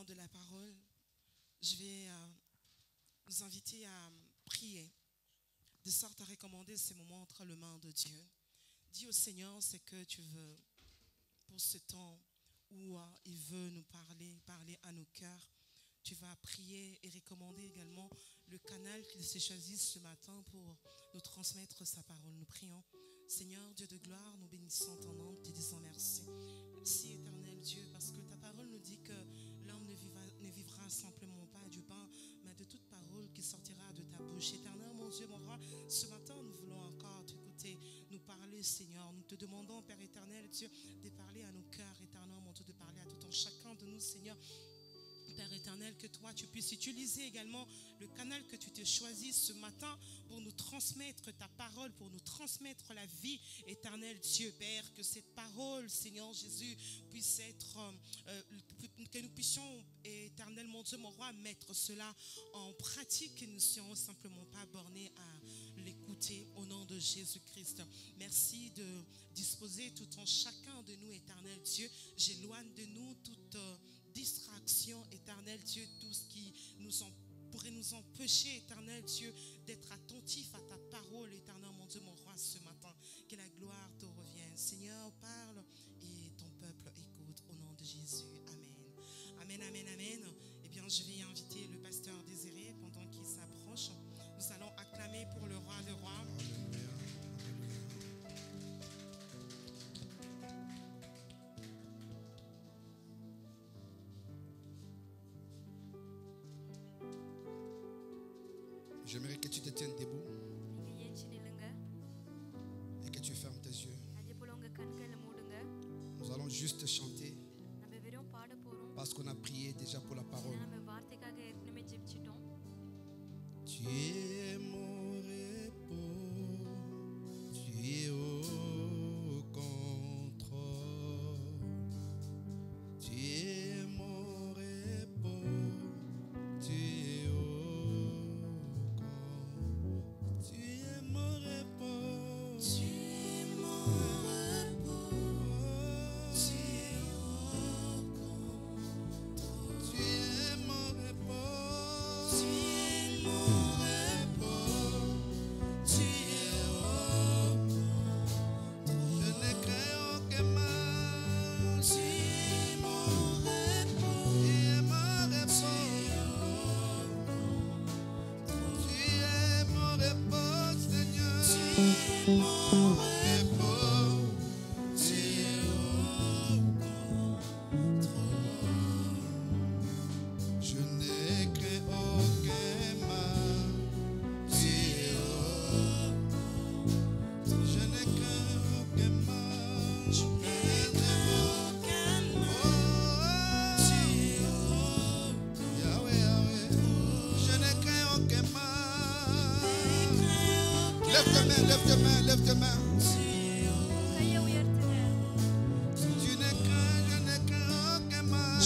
de la parole, je vais nous inviter à prier, de sorte à recommander ces moments entre les mains de Dieu. Dis au Seigneur ce que tu veux pour ce temps où il veut nous parler à nos cœurs. Tu vas prier et recommander également le canal qu'il s'est choisi ce matin pour nous transmettre sa parole. Nous prions. Seigneur, Dieu de gloire, nous bénissons ton nom, te disons merci. Merci éternel Dieu, parce que ta parole nous dit que l'homme ne vivra simplement pas du pain, mais de toute parole qui sortira de ta bouche. Éternel, mon Dieu, mon roi, ce matin nous voulons encore t'écouter, nous parler Seigneur. Nous te demandons Père éternel Dieu, de parler à nos cœurs, éternel mon Dieu, de parler à tout un chacun de nous Seigneur. Père éternel, que toi tu puisses utiliser également le canal que tu t'es choisi ce matin pour nous transmettre ta parole, pour nous transmettre la vie éternelle Dieu Père, que cette parole Seigneur Jésus puisse être, que nous puissions éternel mon Dieu mon roi mettre cela en pratique, que nous ne soyons simplement pas bornés à l'écouter au nom de Jésus-Christ. Merci de disposer tout en chacun de nous éternel Dieu, j'éloigne de nous toute distraction, éternel Dieu, tout ce qui pourrait nous empêcher, éternel Dieu, d'être attentif à ta parole, éternel mon Dieu, mon roi, ce matin. Que la gloire te revienne. Seigneur, parle et ton peuple écoute au nom de Jésus. Amen. Amen, amen, amen. Eh bien, je vais inviter le pasteur Désiré pendant qu'il s'approche. Nous allons acclamer pour le roi des rois. J'aimerais que tu te tiennes debout et que tu fermes tes yeux. Nous allons juste chanter parce qu'on a prié déjà pour la parole. Tu es mon repos, tu es au contrôle. Tu es mon repos, tu es au Lève tes mains. Tu n'es craint, je n'ai craint aucun mal.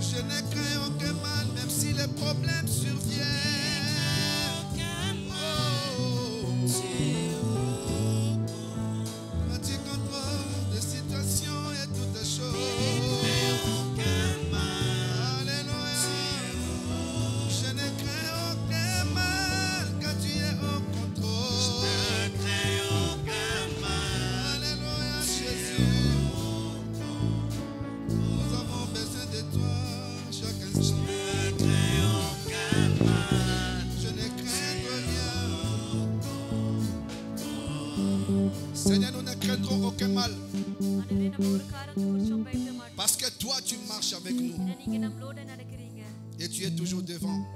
Je n'ai craint aucun mal, même si les problèmes surviennent. Quand tu contrôles des situations et toutes les choses. Seigneur, nous ne craindrons aucun mal. Parce que toi, tu marches avec nous. Et tu es toujours devant.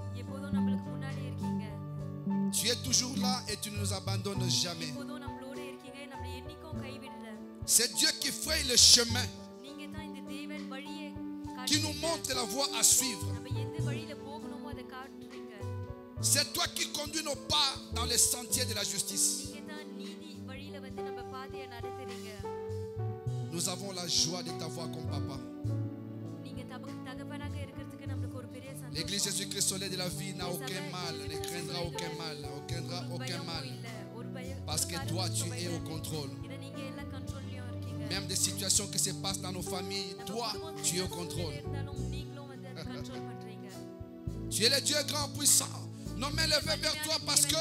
Tu es toujours là et tu ne nous abandonnes jamais. C'est Dieu qui fraye le chemin, qui nous montre la voie à suivre. C'est toi qui conduis nos pas dans les sentiers de la justice. Nous avons la joie de t'avoir comme papa. L'église Jésus-Christ Soleil de la vie n'a aucun mal, ne craindra aucun mal, ne craindra aucun mal. Parce que toi, tu es au contrôle. Même des situations qui se passent dans nos familles, toi, tu es au contrôle. Tu es le Dieu grand puissant. Nos mains levées vers toi parce que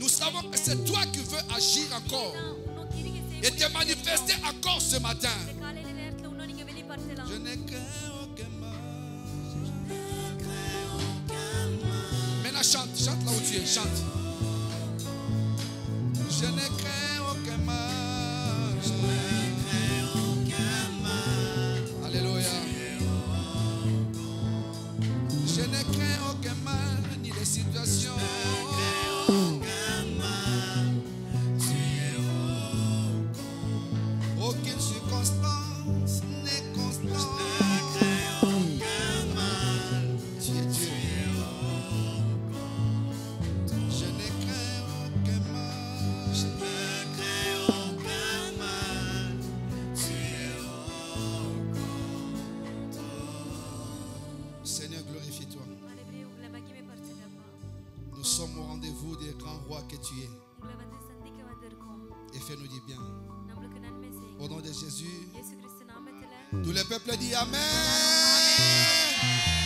nous savons que c'est toi qui veux agir encore et te manifester encore ce matin. Je n'ai craint aucun mal. Maintenant chante là où tu es, chante. Je n'ai craint aucun mal. Alléluia. Je n'ai craint aucun mal, ni les situations. Aucune circonstance n'est constante. Tu es Dieu. Je n'ai craint aucun mal. Seigneur, glorifie-toi. Nous sommes au rendez-vous des grands rois que tu es. Et fais-nous du bien. Au nom de Jésus. Tout le peuple dit Amen.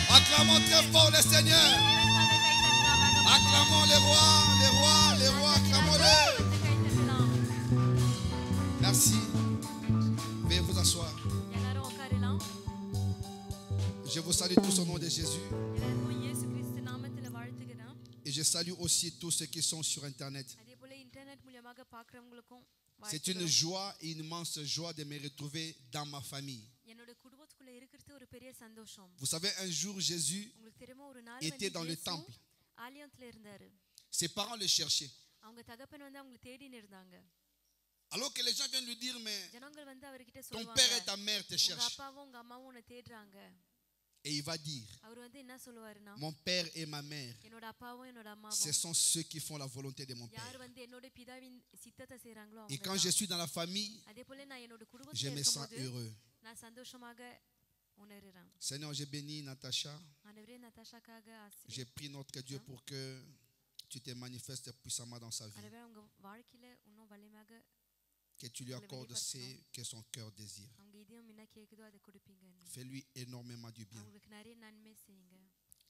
Acclamons très fort le Seigneur. Acclamons les rois, acclamons-les. Merci. Veuillez vous asseoir. Je vous salue tous au nom de Jésus. Et je salue aussi tous ceux qui sont sur Internet. C'est une joie, une immense joie de me retrouver dans ma famille. Vous savez, un jour, Jésus était dans le temple. Ses parents le cherchaient. Alors que les gens viennent lui dire, mais ton père et ta mère te cherchent. Et il va dire, mon père et ma mère, ce sont ceux qui font la volonté de mon père. Et quand je suis dans la famille, je me sens heureux. Seigneur, j'ai béni Natacha. J'ai prié notre Dieu pour que tu te manifestes puissamment dans sa vie. Que tu lui accordes ce que son cœur désire. Fais-lui énormément du bien.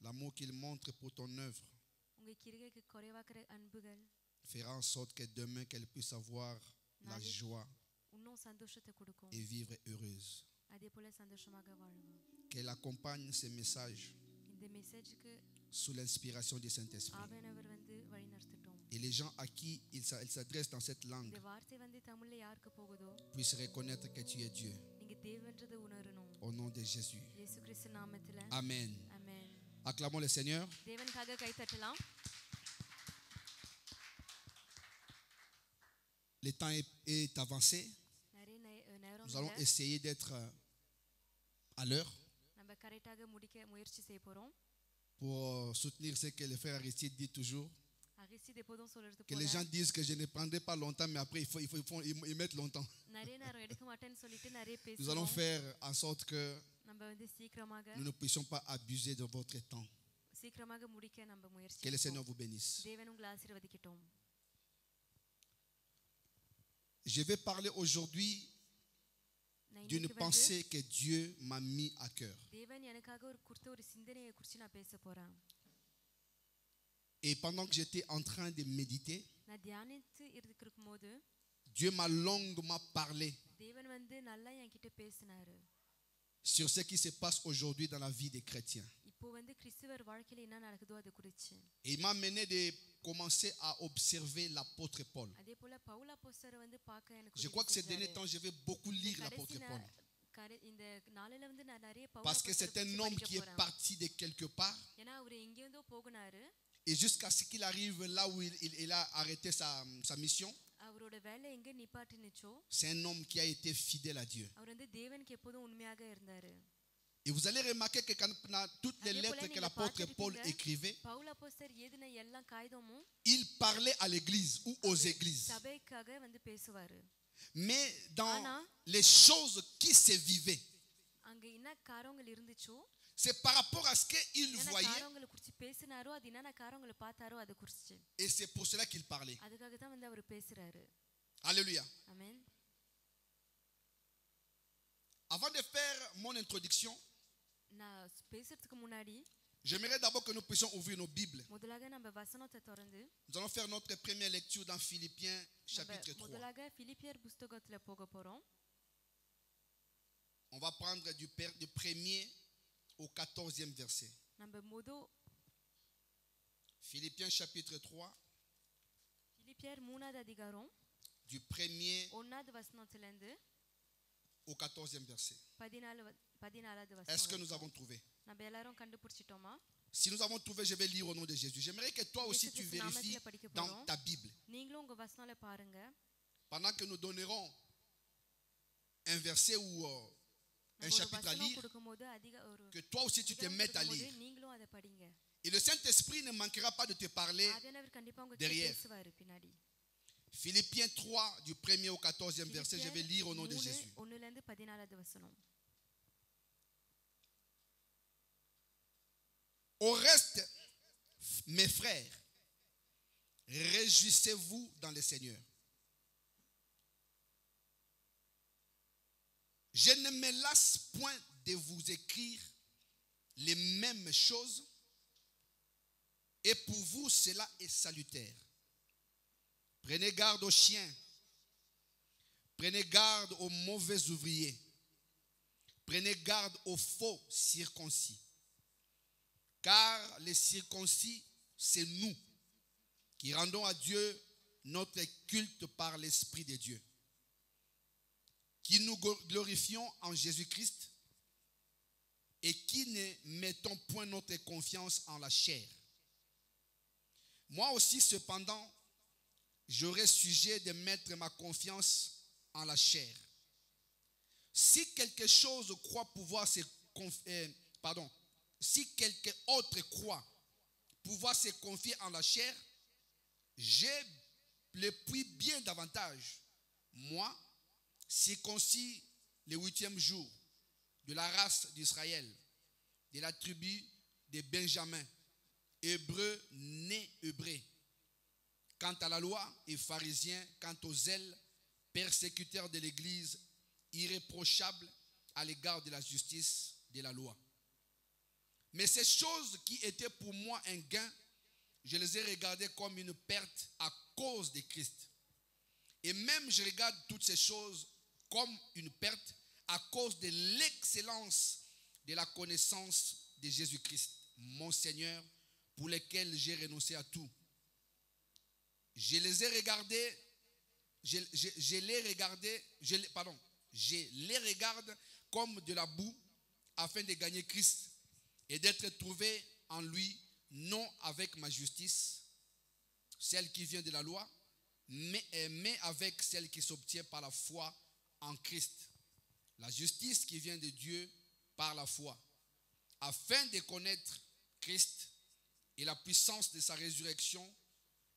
L'amour qu'il montre pour ton œuvre fera en sorte que demain qu'elle puisse avoir la joie et vivre heureuse. Qu'elle accompagne ces messages sous l'inspiration du Saint-Esprit. Et les gens à qui il s'adresse dans cette langue puissent reconnaître que tu es Dieu. Au nom de Jésus. Amen. Acclamons le Seigneur. Le temps est avancé. Nous allons essayer d'être à l'heure pour soutenir ce que le frère Aristide dit toujours. Que les gens disent que je ne prendrai pas longtemps, mais après ils mettent longtemps. Nous allons faire en sorte que nous ne puissions pas abuser de votre temps. Que le Seigneur vous bénisse. Je vais parler aujourd'hui d'une pensée que Dieu m'a mis à cœur. Et pendant que j'étais en train de méditer, Dieu m'a longuement parlé sur ce qui se passe aujourd'hui dans la vie des chrétiens. Et il m'a mené de commencer à observer l'apôtre Paul. Je crois que ces derniers temps, je vais beaucoup lire l'apôtre Paul. Parce que c'est un homme qui est parti de quelque part. Et jusqu'à ce qu'il arrive là où il a arrêté sa mission, c'est un homme qui a été fidèle à Dieu. Et vous allez remarquer que dans toutes les lettres que l'apôtre Paul écrivait, il parlait à l'église ou aux églises. Mais dans les choses qui se vivaient, c'est par rapport à ce qu'il voyait. Et c'est pour cela qu'il parlait. Alléluia. Amen. mon introduction, j'aimerais d'abord que nous puissions ouvrir nos Bibles. Nous allons faire notre première lecture dans Philippiens chapitre 3. On va prendre du 1er au 14e verset. Philippiens chapitre 3. Du 1er au 14e verset. Est-ce que nous avons trouvé? Si nous avons trouvé, je vais lire au nom de Jésus. J'aimerais que toi aussi tu vérifies dans ta Bible. Pendant que nous donnerons un verset ou un chapitre à lire, que toi aussi tu te mettes à lire. Et le Saint-Esprit ne manquera pas de te parler derrière. Philippiens 3, du 1er au 14e verset, je vais lire au nom de Jésus. Au reste, mes frères, réjouissez-vous dans le Seigneur. Je ne me lasse point de vous écrire les mêmes choses, et pour vous cela est salutaire. Prenez garde aux chiens, prenez garde aux mauvais ouvriers, prenez garde aux faux circoncis. Car les circoncis, c'est nous qui rendons à Dieu notre culte par l'Esprit de Dieu, qui nous glorifions en Jésus-Christ et qui ne mettons point notre confiance en la chair. Moi aussi, cependant, j'aurais sujet de mettre ma confiance en la chair. Si quelque chose croit pouvoir se si quelqu'un autre croit pouvoir se confier en la chair, je le puis bien davantage. Moi, circoncis le 8e jour, de la race d'Israël, de la tribu de Benjamin, hébreu né hébreu. Quant à la loi, et pharisien, quant aux zèles, persécuteurs de l'Église, irréprochables à l'égard de la justice de la loi. Mais ces choses qui étaient pour moi un gain, je les ai regardées comme une perte à cause de Christ. Et même je regarde toutes ces choses comme une perte à cause de l'excellence de la connaissance de Jésus-Christ, mon Seigneur, pour lequel j'ai renoncé à tout. Je les regarde comme de la boue afin de gagner Christ et d'être trouvé en lui, non avec ma justice, celle qui vient de la loi, mais avec celle qui s'obtient par la foi en Christ. La justice qui vient de Dieu par la foi, afin de connaître Christ et la puissance de sa résurrection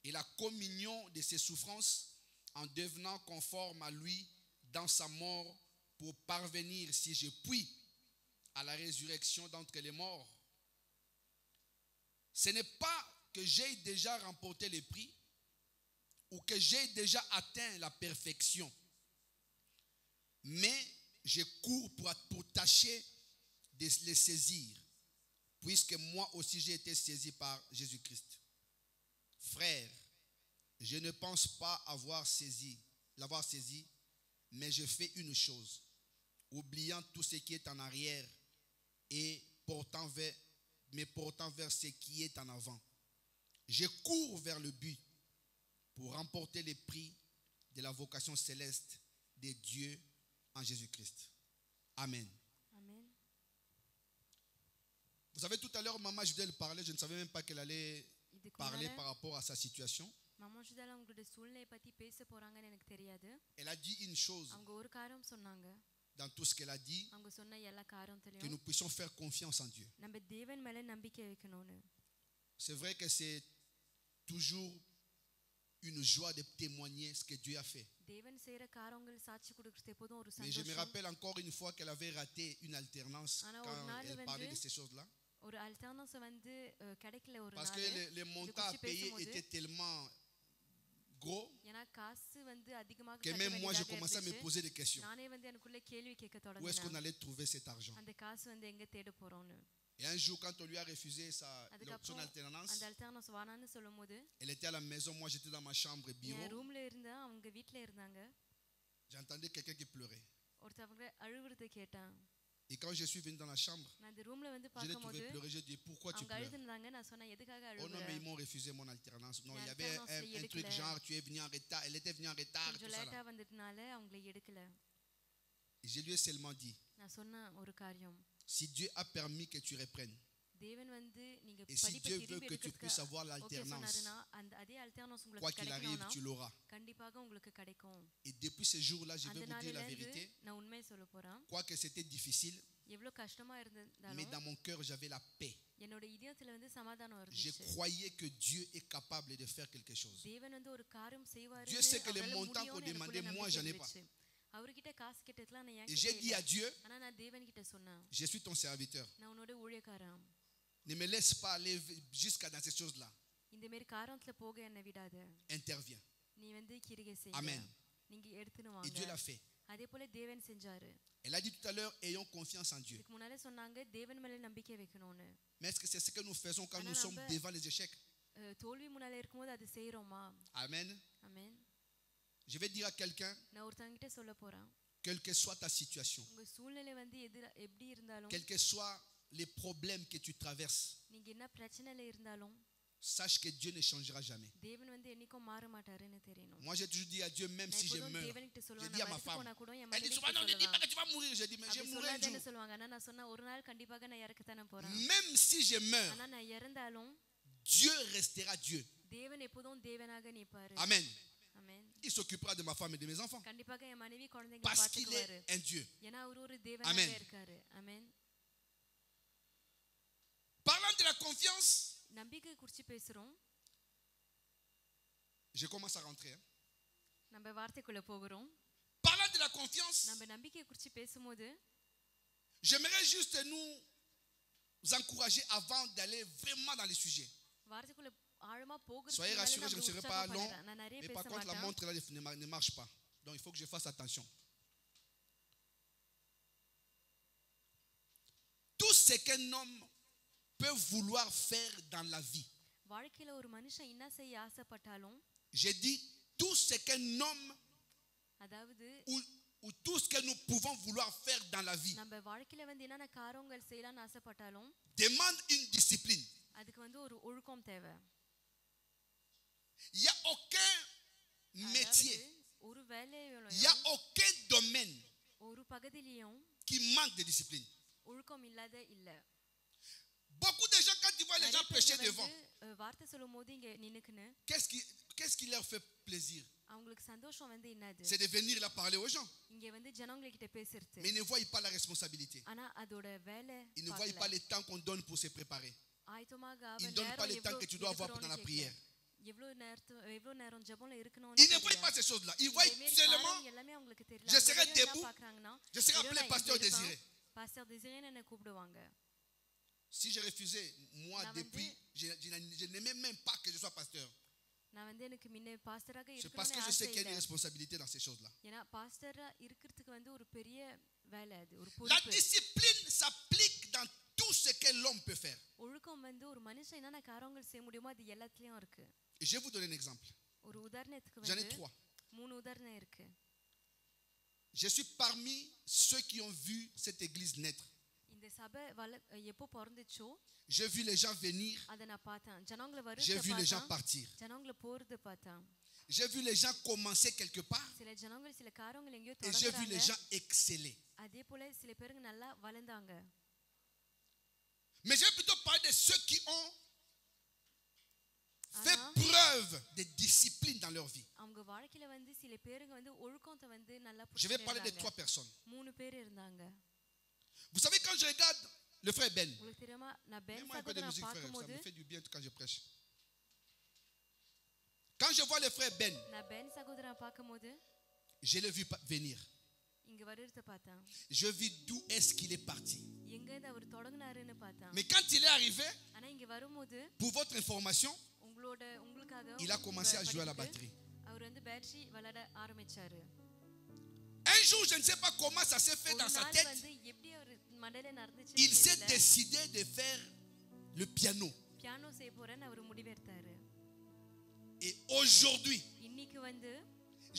et la communion de ses souffrances, en devenant conforme à lui dans sa mort, pour parvenir, si je puis, à la résurrection d'entre les morts. Ce n'est pas que j'ai déjà remporté le prix ou que j'ai déjà atteint la perfection, mais je cours pour tâcher de les saisir, puisque moi aussi j'ai été saisi par Jésus-Christ. Frère, je ne pense pas l'avoir saisi, mais je fais une chose, oubliant tout ce qui est en arrière et portant vers ce qui est en avant. Je cours vers le but pour remporter le prix de la vocation céleste de Dieu en Jésus-Christ. Amen. Amen. Vous savez, tout à l'heure, Maman Judel parlait, je ne savais même pas qu'elle allait parler par rapport à sa situation. Elle a dit une chose dans tout ce qu'elle a dit, que nous puissions faire confiance en Dieu. C'est vrai que c'est toujours une joie de témoigner ce que Dieu a fait. Mais je me rappelle encore une fois qu'elle avait raté une alternance quand elle parlait de ces choses-là. Parce que les montants à payer étaient tellement gros ஏன்னா காசு வந்து அதிகமாக que கட்ட même moi je வேண்டியதாக commençais à me இருந்துச்சு. poser des questions. நானே வந்து எனக்குள்ள கேள்வி கேட்க Où est-ce qu'on தொடங்கினேன். allait trouver cet argent? அந்த காசு வந்து எங்க தேட போறோம்னு. Et un jour, quand on lui a refusé son அதுக்கப்புறம் alternance, அந்த அல்டர்னஸ் வானான்னு சொல்லும்போது elle était à la maison, moi j'étais dans ma chambre et என் bureau. ரூம்ல இருந்தா அவங்க வீட்ல இருந்தாங்க. J'entendais quelqu'un qui pleurait. ஒருத்தவங்க அழுவுறதை கேட்டேன். Et quand je suis venu dans la chambre, நான் அந்த ரூம்ல வந்து je l'ai பார்க்கும்போது trouvé pleurer. J'ai dit, pourquoi tu அவங்க pleures? அழுதுனாங்க. நான் சொன்னேன் எதுக்காக Oh non, அழுவுற? mais ils m'ont refusé mon alternance. Non, il y Mais avait alternance, un truc genre, tu es venu en retard. Elle était venue en retard, tout கொஞ்சம் ça லேட்டா là. வந்ததுனால அவங்களை எடுக்கல. Et je lui ai seulement dit, நான் சொன்ன ஒரு காரியம், si Dieu a permis que tu reprennes, தேவன் வந்து நீங்க et si படிப்பை Dieu veut திரும்பி que tu puisses எடுக்கிறதுக்கு avoir ஓகே l'alternance, சொன்னாருன்னா அந்த அதே அல்டர்னஸ் quoi உங்களுக்கு qu'il arrive, கிடைக்கணும்னா tu l'auras. கண்டிப்பாக உங்களுக்கு கிடைக்கும். Et depuis ce jour-là, je vais அந்த vous dire la நாளில இருந்து vérité. நான் உண்மையை சொல்ல போறேன். Quoique c'était difficile, எவ்வளவு கஷ்டமா mais இருந்தாலும் dans mon cœur, j'avais la paix. என்னோட இதயத்துல வந்து சமாதானம் Je இருந்துச்சு. croyais que Dieu est capable de faire quelque chose. தேவன் வந்து ஒரு காரியம் செய்வாரு. Dieu sait que les montants qu'on demandait, moi, j'en ai pas. அவர்கிட்ட காசு கேட்டதுலாம் நான் Et j'ai dit à Dieu, ஆனா நான் தேவன் கிட்ட சொன்னேன், je suis ton serviteur. நான் உன்னோட ஊழியக்காரன். Ne me laisse pas aller jusqu'à dans ces choses-là. இந்த மாதிரி காரியத்துல போக என்ன விடாத. Interviens. நீ வந்து கிரியை செய். Amen. நீங்க எடுத்துன்னு Et Dieu l'a வாங்க. fait. அதே போல தேவன் செஞ்சாரு. Elle a dit tout à l'heure, ayons confiance en Dieu. இதுக்கு முன்னாலே சொன்னாங்க தேவன் மேல நம்பிக்கை வைக்கணும்னு. Mais est-ce que c'est ce que nous faisons quand nous sommes devant les échecs? தோல்வி முன்னாலே இருக்கும்போது அது செய்றோமா? Amen. ஆமென். Je vais dire à quelqu'un, நான் ஒருத்தங்க கிட்ட சொல்ல போறேன். quelle que soit ta situation, உங்க சூழ்நிலை வந்து எப்படி இருந்தாலும், quels que soient les problèmes que tu traverses, நீங்க என்ன பிரச்சனையில இருந்தாலும் sache que Dieu ne changera jamais. தேவன் வந்து என்னைக்கும் மாற மாட்டாருன்னு தெரியணும். Moi, j'ai toujours dit à Dieu, même si je meurs, je dis à ma femme, elle dit souvent, non, ne dis pas que tu vas mourir. Je dis, mais je mourrai un jour. சொல்லுவாங்க. ஆனா நான் சொன்னா ஒரு நாள் கண்டிப்பாக நான் இறக்கத்தானே போறேன். Même si je meurs, ஆனா நான் இறந்தாலும் Dieu restera Dieu. தேவன் எப்போதும் தேவனாக நிப்பாரு. Amen. ஆமென். Il s'occupera de ma femme et de mes enfants. கண்டிப்பாக என் மனைவி குழந்தைகளை Parce qu'il பாத்துக்குவாரு. est un Dieu. ஏன்னா அவர் ஒரு தேவனாக Amen. இருக்காரு. ஆமென். Parlant de la confiance, நம்பிக்கை குறித்து பேசுறோம். je commence à rentrer. Hein. நம்ம வார்த்தைக்குள்ள போகிறோம். Parlant de la confiance, நம்ம நம்பிக்கை குறித்து பேசும்போது j'aimerais juste nous encourager avant d'aller vraiment dans les sujets. வார்த்தைக்குள்ள ஆழமா போகிறதுக்கு Soyez rassurés, je ne serai pas long. நான் நிறைய Mais பேச par contre, la மாட்டேன். montre là ne marche pas. Donc, il faut que je fasse attention. Tout ce qu'un homme peut vouloir faire dans la vie. வாழ்க்கையில ஒரு மனுஷன் என்ன செய்ய ஆசைப்பட்டாலும், J'ai dit tout ce qu'un homme அதாவது ou tout ce que nous pouvons vouloir faire dans la vie நம்ம வாழ்க்கையில வந்து என்னென்ன காரியங்கள் செய்யலாம்னு ஆசைப்பட்டாலும் demande une discipline. அதுக்கு வந்து ஒரு ஒழுக்கம் தேவை. Il n'y a aucun métier, அதாவது ஒரு வேலையிலும் il n'y a aucun domaine ஒரு பகுதியிலும் qui manque de discipline. ஒழுக்கம் இல்லாத இல்ல. Beaucoup de gens, quand ils voient les gens prêcher devant, வார்த்தை சொல்லும் போது இங்க நின்னுக்குன்னு qu'est-ce qui leur fait plaisir? அவங்களுக்கு சந்தோஷம் வந்து என்னது? C'est de venir là parler aux gens. இங்க வந்து ஜனங்க கிட்ட பேசுறது. Mais ils ne voient pas la responsabilité. ஆனா அதோட வேலை Ils ne voient pas le temps qu'on donne pour se préparer. ஆயத்தமாக Ils ne donnent pas le temps que tu dois avoir pendant la prière. எவ்வளவு நேரம் ஜெபம்ல இருக்கணும். Ils ne voient pas ces choses-là. Ils voient seulement, எல்லாமே அவங்களுக்கு தெரியல. je serai debout, பார்க்கறாங்கன்னா je serai appelé pasteur désiré. Pastor டிசைரேன்னு என்ன கூப்பிடுவாங்க. Si j'ai refusé, moi depuis, je n'aimais même pas que je sois pasteur. நான் வந்து எனக்கு முன்ன பாஸ்டராக C'est parce que je sais qu'il y a des responsabilités dans ces choses-là. ஏன்னா பாஸ்டரா இருக்கிறதுக்கு வந்து ஒரு பெரிய வேலை அது, ஒரு La பொறுப்பு. discipline s'applique dans tout ce que l'homme peut faire. ஒழுக்கம் வந்து ஒரு மனுஷன் என்னென்ன காரியங்கள் செய்ய முடியுமோ அது எல்லாத்துலயும் இருக்கு. Et je vais vous donner un exemple. ஒரு உதாரணத்துக்கு J'en ai வந்து 3. 3 உதாரணம் இருக்கு. Je suis parmi ceux qui ont vu cette église naître. இந்த சபை எப்போ பிறந்துச்சோ J'ai vu les gens venir. அதை நான் பார்த்தேன். ஜனங்களை J'ai vu les gens வருது partir. ஜனங்களை போறது பார்த்தேன். J'ai vu les gens commencer quelque part. சில ஜனங்கள் சில காரியங்கள் எங்கேயோ Et j'ai vu les தொடங்குறாங்க. gens exceller. அதே போல சில பேருக்கு நல்லா வளர்ந்தாங்க. Mais je vais plutôt parler de ceux qui ont fait preuve de discipline dans leur vie. அவங்க வாழ்க்கையில வந்து சில பேருக்கு வந்து ஒழுக்கத்தை வந்து நல்லா Je vais parler de 3 personnes. 3 பேர் இருந்தாங்க. Vous savez, quand je regarde le frère Ben, உங்களுக்கு தெரியுமா, நான் pen mets-moi un peu de சகோதரனை musique, frère, ça பார்க்கும்போது, me fait du bien quand je prêche. Quand je vois le frère Ben, நான் பென் சகோதரனை பார்க்கும்போது je l'ai vu venir. இங்க வருகிறத பார்த்தேன். Je vis d'où est-ce qu'il est parti. எங்க இருந்து அவர் தொடங்குனாருன்னு பார்த்தேன். Mais quand il est arrivé, ஆனா இங்க வரும்போது pour votre information, உங்களுக்காக il a commencé à jouer à la batterie. அவர் வந்து பேட்டரி விளையாட ஆரம்பிச்சாரு. Un jour, je ne sais pas comment ça s'est fait ஒரு dans sa நாள் tête. வந்து எப்படி அவர் மண்டையில நடந்துச்சு Il s'est décidé de faire le piano. Piano செய்ய போறேன்னு அவர் முடிவெடுத்தாரு. Et aujourd'hui, இன்னைக்கு வந்து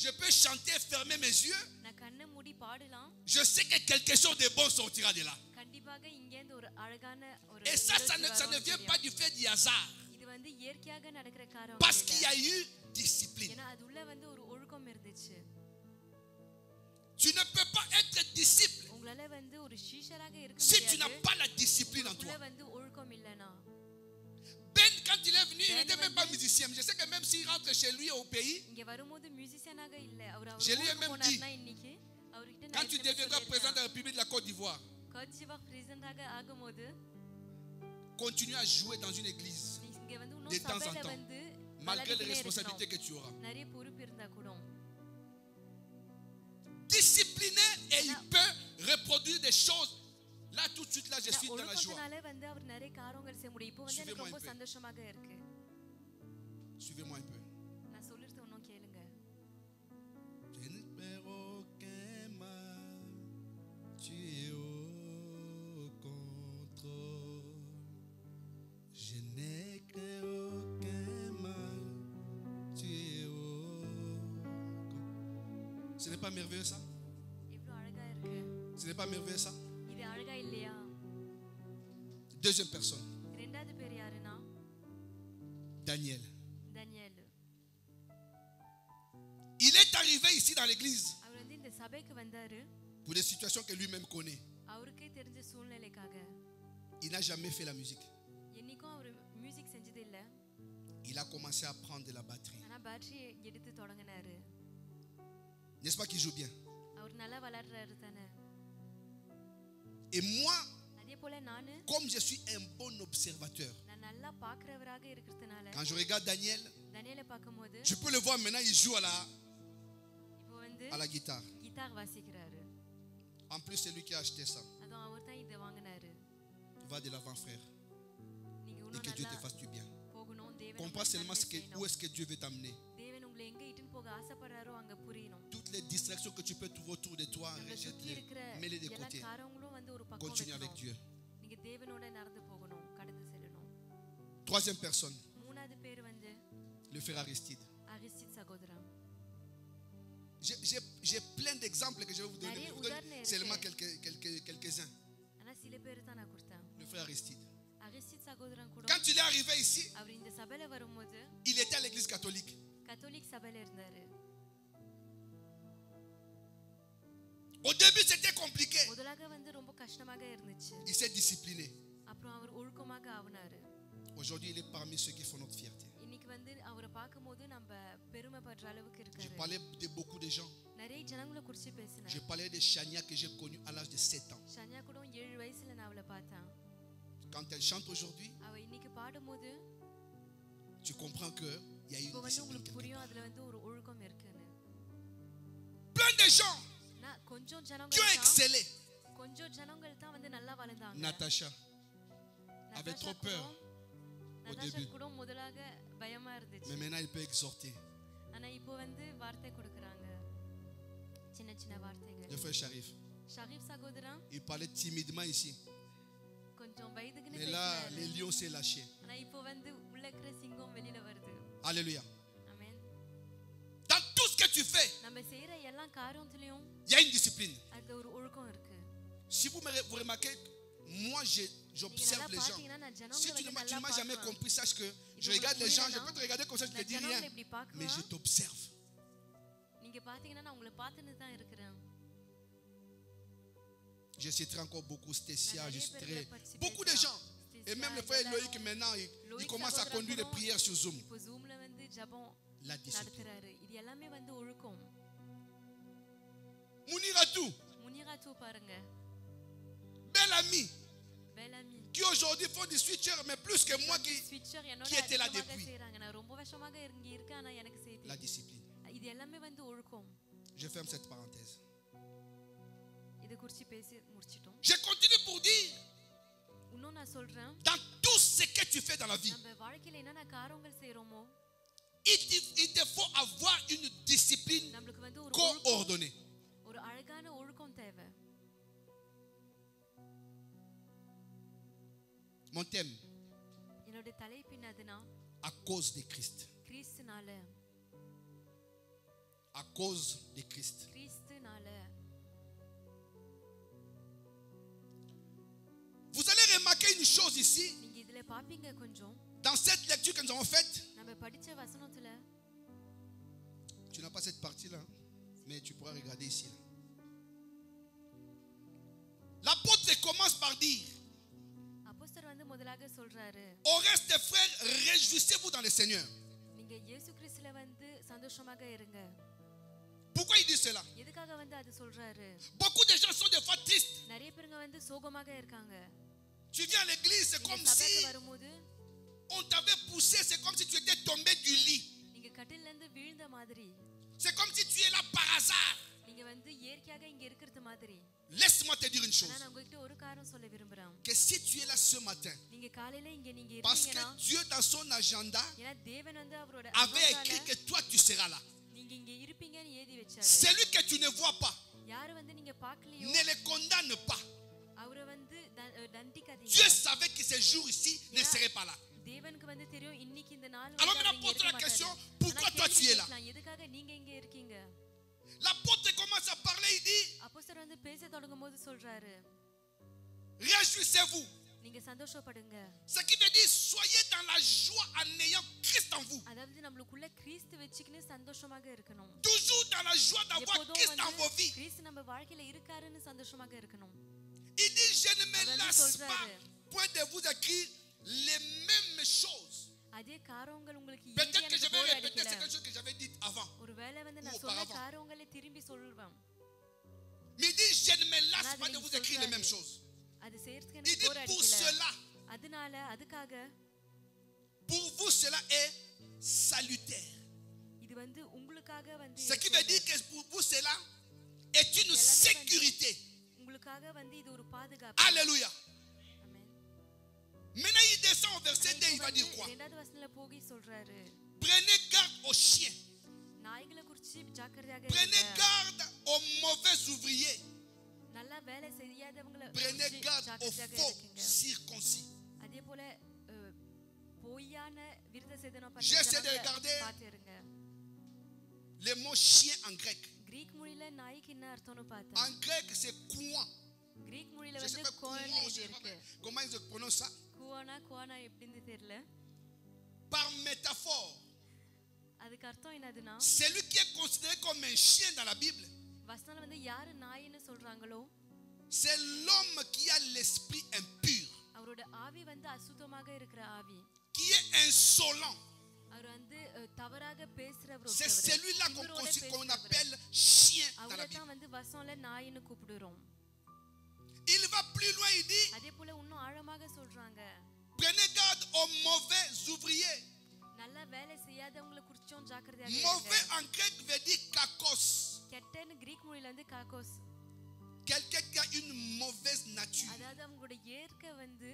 je peux chanter, fermer mes yeux. நான் கண்ணை மூடி பாடலாம். Je sais que quelque chose de bon sortira de là. கண்டிப்பாக இங்க இருந்து ஒரு அழகான ஒரு Et ça ne vient pas du fait du hasard. இது வந்து இயற்கையாக நடக்கிற காரியம். Parce qu'il y a eu discipline. ஏன்னா அது உள்ள வந்து ஒரு ஒழுக்கம் இருந்துச்சு. Tu ne peux pas être disciple உங்களால வந்து ஒரு சீஷராக இருக்க si tu n'as முடியாது. pas la discipline en உள்ள toi. வந்து ஒழுக்கம் இல்லனா. Ben, quand il est venu, il n'était même pas musicien. Je sais que même s'il rentre chez lui au pays, இங்க வரும்போது மியூசிஷியனாக இல்ல. அவர் Je lui ai ஊருக்கு même போனார்னா இன்னைக்கு அவர்கிட்ட quand tu deviendras président de la République de la Côte d'Ivoire, கோட்சிவா பிரசிடென்ட்டாக ஆகும்போது continue à jouer dans une église இங்க வந்து de இன்னும் temps en சபையில temps, வந்து malgré les responsabilités que tu auras. நிறைய பொறுப்பு இருந்தா கூட Discipliné et il peut reproduire des choses. Là, tout de suite, là, je suis dans la joie. ஒழுக்கத்தினால வந்து அவர் நிறைய காரியங்கள் செய்ய முடியும். இப்போ வந்து எனக்கு Suivez-moi ரொம்ப un peu. சந்தோஷமாக இருக்கு. Suivez-moi un peu. நான் சொல்றது இன்னும் கேளுங்க. Je ne perds aucun mal, tu es au contrôle. Je n'ai craint aucun mal, tu es au contrôle. Ce n'est pas merveilleux ça? எவ்வளவு அழகா இருக்கு. Ce n'est pas merveilleux ça? இது அழகா இல்லையா? Deuxième personne, இரண்டாவது பேர் யாருன்னா Daniel. தானியேல். Il est arrivé ici dans l'église அவர் வந்து இந்த சபைக்கு வந்தாரு. pour des situations que lui-même connaît. அவருக்கே தெரிஞ்ச சூழ்நிலைக்காக. Il n'a jamais fait la musique. என்னைக்கும் அவர் மியூசிக் செஞ்சது இல்ல. Il a commencé à prendre de la batterie. ஆனா பேட்டரி எடுத்து தொடங்கினாரு. N'est-ce pas qu'il joue bien? அவர் நல்லா விளையாடுறாரு தானே. Et moi, அதே போல நானு comme je suis un bon observateur, நான் நல்லா பார்க்கிறவராக இருக்கிறதுனால quand je regarde Daniel, தானியேலை பார்க்கும்போது je peux le voir maintenant, il joue இப்போ வந்து à la guitare. கிட்டார் வாசிக்கிறாரு. En plus, c'est lui qui a acheté ça. அதுவும் அவர் தான் இதை வாங்கினாரு. Va de l'avant, frère. நீங்க Et இன்னும் que Dieu நல்லா te fasse du bien. போகணும். தேவன் Comprends seulement உங்களுக்கு où est-ce que Dieu veut t'amener. தேவன் உங்களை எங்க இட்டுன்னு போக ஆசைப்படுறாரோ அங்க புரியணும். Toutes les distractions que tu peux trouver autour de toi, நம்ம சுத்தி rejette-les. இருக்கிற Mets-les de எல்லா côté. காரங்களும் வந்து ஒரு பக்கம் Continue avec வைக்கணும். Dieu. நீங்க தேவனோட நடந்து போகணும், கடந்து செல்லணும். Troisième personne, மூணாவது பேர் வந்து le frère Aristide. அரிஸ்டித் சகோதரன். J'ai plein d'exemples que je vais vous donner. நிறைய Je vais vous donner உதாரணம் seulement இருக்கு. quelques-uns. ஆனா சில பேர் தான் நான் கொடுத்தேன். Le frère Aristide. அரிஸ்டித் சகோதரன் கூட Quand il est arrivé ici, அவர் இந்த சபையில வரும்போது il était à l'église catholique. Catholic சபையில இருந்தாரு. Au début, c'était compliqué. முதலாக வந்து ரொம்ப கஷ்டமாக இருந்துச்சு. Il s'est discipliné. அப்புறம் அவர் ஒழுக்கமாக ஆவனாரு. Aujourd'hui, il est parmi ceux qui font notre fierté. இன்னைக்கு வந்து அவரை பார்க்கும்போது நம்ம பெருமைப்படுற அளவுக்கு Je இருக்காரு. parlais de beaucoup de gens. நிறைய ஜனங்களை குறித்து Je பேசினேன். parlais de Chania que j'ai connue à l'âge de 7 ans. ஷன்யா கூட 7 வயசுல நான் அவளை பார்த்தேன். Quand elle chante aujourd'hui, அவ இன்னைக்கு பாடும்போது tu comprends qu'il y a une இப்போ வந்து discipline உங்களுக்கு quelque புரியும் part. அதுல வந்து ஒரு ஒழுக்கம் இருக்குன்னு. Plein de gens நான் கொஞ்சம் qui ont ஜனங்கள் தான் excellé. கொஞ்சம் ஜனங்கள் தான் வந்து நல்லா வளர்ந்தாங்க. Natacha avait trop peur Natasha début. கூட முதலாக பயமா இருந்துச்சு. Mais maintenant, il peut exhorter. ஆனா இப்போ வந்து வார்த்தை கொடுக்கறாங்க. சின்ன சின்ன வார்த்தைகள். Le frère Sharif, ஷரீப் சகோதரன் il parlait timidement ici. கொஞ்சம் பயந்துக்கினே Mais là, பேசினாரு. les lions s'est lâché. ஆனா இப்போ வந்து உள்ள இருக்கிற சிங்கம் வெளியில வருது. Alléluia. ஆமென். Dans tout ce que tu fais, நம்ம செய்யற எல்லா காரியத்திலயும் il y a une discipline. அது ஒரு ஒழுக்கம் இருக்கு. Si vous remarquez, moi, நீங்க j'observe நல்லா les gens. பாத்தீங்கன்னா நான் Si ஜனங்களை tu வந்து ne நல்லா m'as jamais பார்ப்பேன். compris, sache que je vous regarde les gens, je comprenez, peux te regarder comme ça, je te நான் dis rien. ஜனங்களை இப்படி Mais பார்க்குவேன். je t'observe. நீங்க பாத்தீங்கன்னா நான் உங்களை பார்த்துட்டு தான் இருக்கிறேன். Je citerai encore beaucoup Stécia, நான் je நிறைய citerai பேர்களை பற்றி beaucoup de பேசலாம். gens. ஸ்டேசியா, Et même le frère எல்லாரும் Loïc maintenant, il Loic commence à சகோதரன் conduire les கூட prières sur Zoom. இப்போ Zoomல வந்து ஜெபம் La discipline. நடத்துறாரு. இது எல்லாமே வந்து ஒழுக்கம். Mouniratou, முனிராத்து பாருங்க. bel ami, வேளாமி qui aujourd'hui font du switcher, mais plus que moi Schweitzer என்னோட qui était là அதிகமாக depuis. செய்றாங்க. நான் ரொம்ப வருஷமாக இங்க இருக்கேன் ஆனா எனக்கு la செய்தி. discipline. இது எல்லாமே வந்து ஒழுக்கம். Je ferme cette parenthèse. இத குறித்து பேசி முடிச்சிட்டோம். Je continue pour dire, இன்னும் நான் சொல்றேன் dans tout ce que tu fais dans la vie, நம்ம வாழ்க்கையில என்னென்ன காரியங்கள் செய்றோமோ il te faut avoir une discipline நம்மளுக்கு வந்து ஒரு coordonnée. ஒரு அழகான ஒழுக்கம் தேவை. Mon thème, என்னோட தலைப்பு என்னதுன்னா à cause de Christ. கிறிஸ்துனால. À cause de Christ. கிறிஸ்துனால. Vous allez remarquer une chose ici, நீங்க இதுல பாப்பீங்க கொஞ்சம். dans cette lecture que nous avons faite. நம்ம படிச்ச வசனத்துல Tu n'as pas cette partie-là, mais tu pourras regarder ici. L'apôtre commence par dire, அப்போஸ்தலர் வந்து முதலாக சொல்றாரு, au reste frères, réjouissez-vous dans le Seigneur. நீங்க இயேசு கிறிஸ்துல வந்து சந்தோஷமாக இருங்க. Pourquoi il dit cela? எதுக்காக வந்து அது சொல்றாரு? Beaucoup de gens sont des fois tristes. நிறைய பேருங்க வந்து சோகமாக இருக்காங்க. Tu viens à l'église, c'est comme si சபைக்கு வரும்போது on t'avait poussé, c'est comme si tu étais tombé du lit. நீங்க கட்டில்ல இருந்து விழுந்த மாதிரி. C'est comme si tu es là par hasard. நீங்க வந்து இயற்கையாக இங்க இருக்கிறது மாதிரி. Laisse-moi te dire une chose. நான் உங்ககிட்ட ஒரு காரணம் சொல்ல விரும்புறேன். Que si tu es là ce matin, நீங்க காலையில நீங்க parce que இருந்தீங்கன்னா Dieu dans son agenda ஏன்னா தேவன் வந்து அவரோட avait écrit que toi tu seras là. நீங்க இங்க இருப்பீங்கன்னு எழுதி வச்சாரு. Celui que tu ne vois pas, யாரு வந்து நீங்க பார்க்கலையோ ne le condamne pas. அவரை வந்து தண்டிக்காதீங்க. Dieu savait que ce jour ici ne serait pas là. தேவனுக்கு வந்து தெரியும் இன்னைக்கு இந்த நாள் Alors maintenant pose la question, pourquoi toi tu es là? எதுக்காக நீங்க இங்க இருக்கீங்க? L'apôtre commence à parler, il dit, அப்போஸ்தலர் வந்து பேச தொடங்கும்போது சொல்றாரு, réjouissez-vous. நீங்க சந்தோஷப்படுங்க. Ce qui veut dire, soyez dans la joie en ayant Christ en vous. அதாவது நம்மளுக்குள்ள கிறிஸ்து வெச்சிக்கின்னு சந்தோஷமாக இருக்கணும். Toujours dans la joie d'avoir Christ dans vos vies. கிறிஸ்து நம்ம வாழ்க்கையில இருக்காருன்னு சந்தோஷமாக இருக்கணும். Il dit, je ne me lasse pas point de vous écrire les mêmes choses. அதே காரியங்கள் உங்களுக்கு Peut-être que je vais répéter quelque chose que j'avais dit avant. ஒருவேளை வந்து நான் சொன்ன காரியங்களை திரும்பி சொல்றேன். Mais il dit, je ne me lasse pas de vous écrire les mêmes choses. அது சேர்த்துக்க Il dit, pour cela, அதனால அதுக்காக pour vous cela est salutaire. இது வந்து உங்களுக்காக வந்து Ce qui veut dire que pour vous cela est une sécurité. உங்களுக்காக வந்து இது ஒரு பாதுகாப்பு. Alléluia. ஆமென். Maintenant il descend au verset 2, il va dire quoi? இரண்டாவது வசனத்துல போகி சொல்றாரு, Prenez garde aux chiens. நாய்களை குறித்து ஜாக்கிரதையாக Prenez இருங்க. garde aux mauvais ouvriers. நல்லா வேலை செய்யாதவங்களை Prenez garde aux ஜாக்கிரதையாக faux இருக்கீங்க. circoncis. அதே போல பொய்யான விருத சேதனம் J'essaie de regarder பார்த்து இருங்க. le mot chien en grec. Greek மொழியில நாய்க்கு என்ன அர்த்தம்னு En பார்த்தேன். grec c'est kouan. கிரீக் மொழியில Je sais வந்து pas கோன் comment, எழுதி இருக்கு. comment ils prononcent ça. Guiana எப்படின்னு தெரியல. Par métaphore, அதுக்கு அர்த்தம் என்னதுன்னா, celui qui est considéré comme un chien dans la Bible, வசனம் வந்து யாரு நாயின்னு சொல்றாங்களோ c'est l'homme qui a l'esprit impur, அவரோட ஆவி வந்து அசுத்தமாக இருக்கிற ஆவி, qui est insolent. அவர் வந்து தவறாக பேசுறவர். C'est celui-là qu'on appelle chien dans la அவரை Bible. தான் வந்து வசனம்ல நாயின்னு கூப்பிடுறோம். Il va plus loin, il dit, அதே போல இன்னும் ஆழமாக சொல்றாங்க, prenez garde aux mauvais ouvriers. நல்ல வேலை செய்யாதவங்களை குறிச்சும் ஜாக்கிரதையாக Mauvais இருங்க. en grec veut dire kakos. கெட்டன்னு கிரீக் மொழியில வந்து Cocos. Quelqu'un qui a une mauvaise nature. அதாவது அவங்களோட இயற்கை வந்து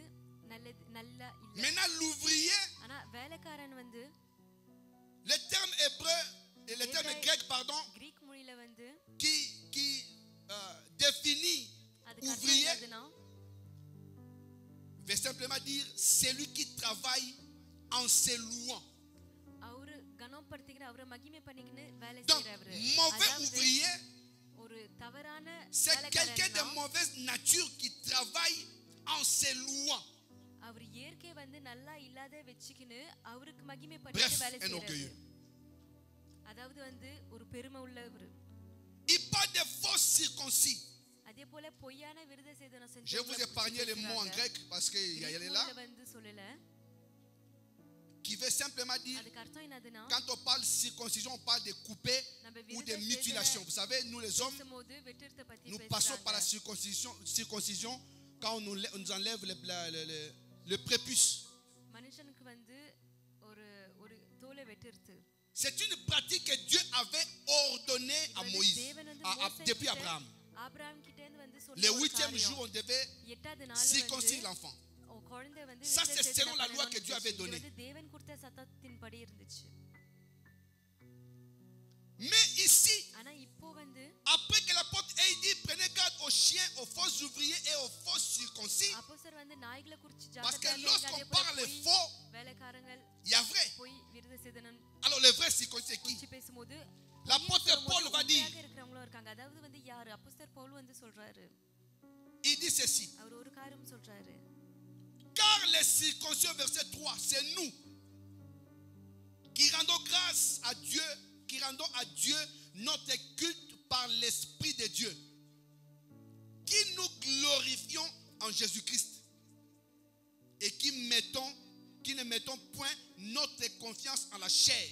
நல்லா இல்ல. Maintenant l'ouvrier, ஆனா வேலைக்காரன் வந்து le terme hébreu et le terme grec pardon, Greek மொழியில வந்து qui définit ouvrier veut simplement dire celui qui travaille en se louant. அவரு கனப்படுத்திக்கிற அவரை மகிமை பண்ணிக்கின்னு வேலை Donc செய்றவர். mauvais ouvrier, ஒரு தவறான c'est quelqu'un de mauvaise nature qui travaille en se louant. அவர் இயற்கை வந்து நல்லா இல்லாத வெச்சிக்கின்னு அவருக்கு மகிமை Bref, பண்ணி வேலை un செய்றவர். orgueilleux. அதாவது வந்து ஒரு பெருமை உள்ளவர். Il parle de faux circoncis. அதே போல பொய்யான விருத சேதனம் செஞ்சு Je vous épargne les mots en grec parce qu'il y a là வந்து சொல்லல. qui veut simplement dire, அதுக்கு அர்த்தம் என்னதுன்னா, quand on parle circoncision, on parle de couper ou de mutilation. Vous savez, nous les hommes, nous passons par la circoncision quand on nous enlève le prépuce. மனுஷனுக்கு வந்து ஒரு ஒரு தோலை வெட்டிருது. C'est une pratique que Dieu avait ordonnée à Moïse, depuis Abraham. Abraham கிட்ட இருந்து வந்து சொன்ன Le ஒரு 8e காரியம். jour, on devait 8வது நாள் circoncire l'enfant. குழந்தை வந்து Ça, c'est selon la loi que Dieu avait donnée. தேவன் கொடுத்த சட்டத்தின்படி இருந்துச்சு. ici, ஆனா இப்போ வந்து après que l'apôtre ait dit, prenez garde aux chiens, aux faux ouvriers et aux faux circoncis, அப்போஸ்தலர் வந்து நாய்களை குறித்து parce que ஜாக்கிரதையா lorsqu'on இருங்க. அதே parle போல les பொய் faux, வேலைக்காரங்கள் il y a vrai. பொய் விருத சேதனம் Alors les vrais circoncis, c'est qui? குறித்து பேசும்போது L'apôtre Paul va dire, உண்மையாக இருக்கிறவங்களும் இருக்காங்க. அதாவது வந்து யாரு? அப்போஸ்தலர் பவுல் வந்து சொல்றாரு, il dit ceci. அவர் ஒரு காரியம் சொல்றாரு. Car les circoncis, verset 3, c'est nous qui rendons grâce à Dieu, qui rendons à Dieu notre culte par l'Esprit de Dieu, qui nous glorifions en Jésus-Christ et qui ne mettons point notre confiance en la chair.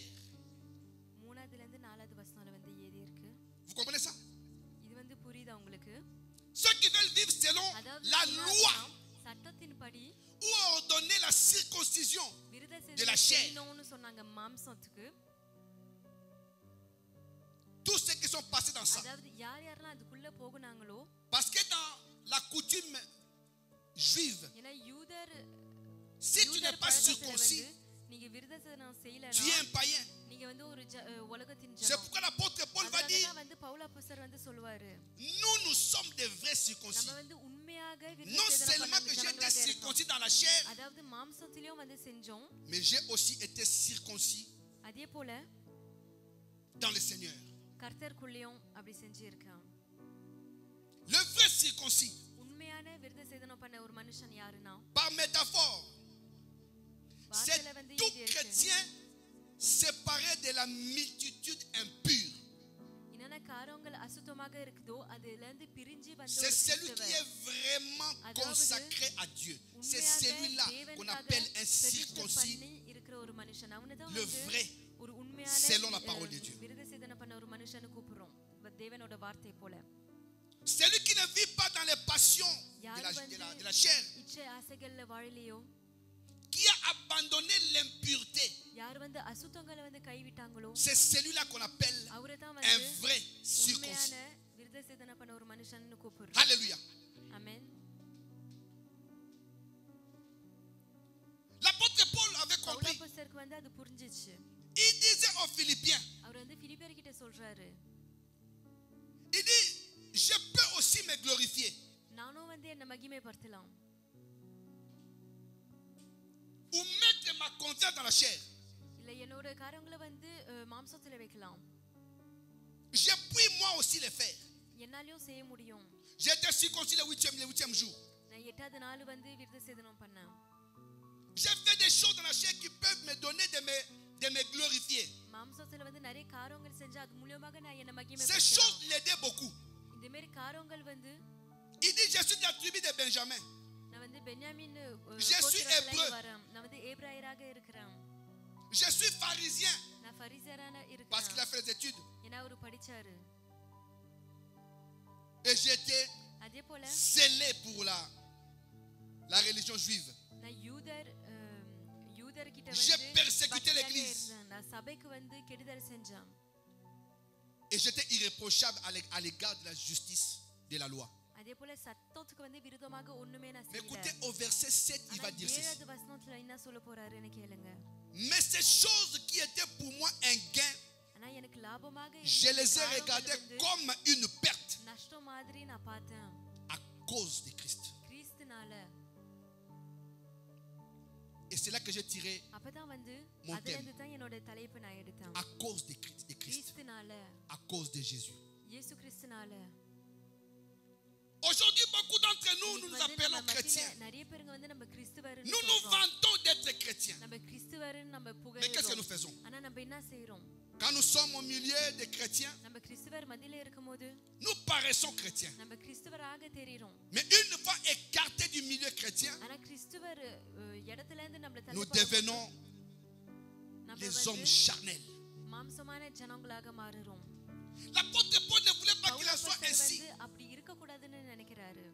மூணாவதுல இருந்து நாலாவது வசனம்ல வந்து ஏறி இருக்கு. Vous comprenez ça? இது வந்து புரியுதா உங்களுக்கு? Ceux qui veulent vivre selon அதாவது la என்ன loi அர்த்தம்? சட்டத்தின்படி ou ordonner la circoncision விருத de la சேதனம் chair, செய்யணும்னு சொன்னாங்க மாம்சத்துக்கு. tous ceux qui sont passés dans ça. அதாவது யார் யாரெல்லாம் அதுக்குள்ள போகுனாங்களோ, Parce que dans la coutume juive, ஏன்னா யூதர் si tu n'es pas பழக்கத்துல circoncis, வந்து நீங்க விருத சேதனம் tu es செய்யலனா un païen. நீங்க வந்து ஒரு உலகத்தின் C'est ஜனம். pourquoi l'apôtre Paul va dire, அதனால வந்து பவுல் அப்போஸ்தலர் வந்து சொல்வாரு, nous sommes des vrais circoncis. நம்ம வந்து உண்மையாக விருத Non சேதனம் seulement que பண்ண j'ai été ஜனங்களாக இருக்கோம். circoncis dans la chair, அதாவது மாம்சத்திலயும் வந்து செஞ்சோம். mais j'ai aussi été circoncis அதே போல dans le Seigneur. கர்த்தருக்குள்ளேயும் அப்படி செஞ்சு இருக்கான். Le vrai circoncis, உண்மையான விருத சேதனம் பண்ண ஒரு மனுஷன் யாருன்னா, par métaphore, c'est வார்த்தையில வந்து tout இது இருக்கு. chrétien séparé de la multitude impure. என்னென்ன காரியங்கள் அசுத்தமாக இருக்குதோ அதுல இருந்து பிரிஞ்சு வந்த C'est ஒரு celui qui கிறிஸ்தவர். est vraiment consacré à Dieu. C'est உண்மையாக celui-là qu'on தேவனுக்காக appelle un பிரதிஷ்டை circoncis, பண்ணி இருக்கிற ஒரு மனுஷன். அவனதான் le வந்து vrai, ஒரு உண்மையான selon la parole de Dieu. விருத சேதனம் பண்ண ஒரு மனுஷனை கூப்பிடுறோம். தேவனோட வார்த்தை போல. Celui qui ne vit pas dans les passions de la chair, இச்சை ஆசைகள்ல வாழலையோ, qui a abandonné l'impureté, யார் வந்து அசுத்தங்களை வந்து கைவிட்டாங்களோ, c'est celui-là qu'on appelle அவரைதான் un வந்து vrai circoncis. உண்மையான விருத சேதனம் பண்ண ஒரு மனுஷன் கூப்பிடுறோம். Alléluia. ஆமென். L'apôtre Paul avait பவுல் compris. அப்போஸ்தலருக்கு வந்து அது புரிஞ்சிச்சு. Il disait aux Philippiens, அவர் வந்து பிலிப்பியர்கிட்ட சொல்றாரு, il dit, je peux aussi me glorifier நானும் வந்து என்ன மகிமைப்படுத்தலாம், ou mettre ma confiance dans la chair. இல்ல என்னோட காரியங்களை வந்து மாம்சத்துல வைக்கலாம். Je puis moi aussi les faire. என்னாலயும் செய்ய முடியும். J'ai été circoncis le huitième jour. நான் 8வது நாள் வந்து விருத சேதனம் பண்ணேன். J'ai fait des choses dans la chair qui peuvent me donner de me glorifier. மாம்சத்துல வந்து நிறைய காரியங்கள் செஞ்சா அது மூலமாக நான் என்ன Ces மகிமைப்படுத்தலாம். choses l'aidaient beaucoup. இந்த மாதிரி காரியங்கள் வந்து Il dit, je suis de la tribu de Benjamin. நான் வந்து பென்யாமின் Je suis கோத்திரத்துல hébreu. வரேன். நான் வந்து ஏப்ராயராக இருக்கிறேன். Je suis pharisien நான் பரிசேயரான parce qu'il a இருக்கிறேன். fait des études. ஏன்னா அவர் படிச்சாரு. Et j'étais அதே போல zélé pour la religion juive. நான் யூதர்கிட்ட J'ai வந்து persécuté பக்தியாக l'église. இருந்தேன். நான் சபைக்கு வந்து கெடுதல் செஞ்சேன். Et j'étais irréprochable à l'égard de la justice de la loi. அதே போல சட்டத்துக்கு வந்து விரோதமாக ஒண்ணுமே நான் Mais écoutez, செய்யல. au verset 7, il va ஆனா dire ceci. 7வது வசனத்துல என்ன சொல்ல போறாருன்னு கேளுங்க. Mais ces choses qui étaient pour moi un gain, ஆனா எனக்கு லாபமாக je இருந்த les ai காரியங்கள் regardées வந்து comme une perte நஷ்டம் மாதிரி நான் பார்த்தேன். à cause de Christ. கிறிஸ்துனால. Et c'est là que j'ai tiré அப்பதான் வந்து Mon அதுல இருந்து தான் என்னோட தலைப்பு நான் எடுத்தேன். à cause de Christ, கிறிஸ்துனால, à cause de Jésus. இயேசு கிறிஸ்துனால. Aujourd'hui, beaucoup d'entre nous, nous nous வந்து appelons நம்ம மத்தியில chrétiens. நிறைய பேருங்க வந்து நம்ம கிறிஸ்துவர்னு Nous nous சொல்றோம். vantons d'être chrétiens. நம்ம கிறிஸ்துவர்னு நம்ம Mais qu'est-ce que nous புகழ்றோம். faisons? ஆனா நம்ம என்ன செய்றோம்? Quand nous sommes au milieu des chrétiens, நம்ம கிறிஸ்துவர் மத்தியில இருக்கும்போது nous paraissons chrétiens. நம்ம கிறிஸ்துவராக தெரிறோம். Mais une fois écartés du milieu chrétien, ஆனா கிறிஸ்துவர் இடத்துல இருந்து நம்மள nous தள்ளி devenons நம்ம les வந்து hommes charnels. மாம்சமான ஜனங்களாக மாறுறோம். L'apôtre Paul ne voulait pas qu'il en soit Pavul ainsi. வந்து அப்படி இருக்க கூடாதுன்னு நினைக்கிறாரு.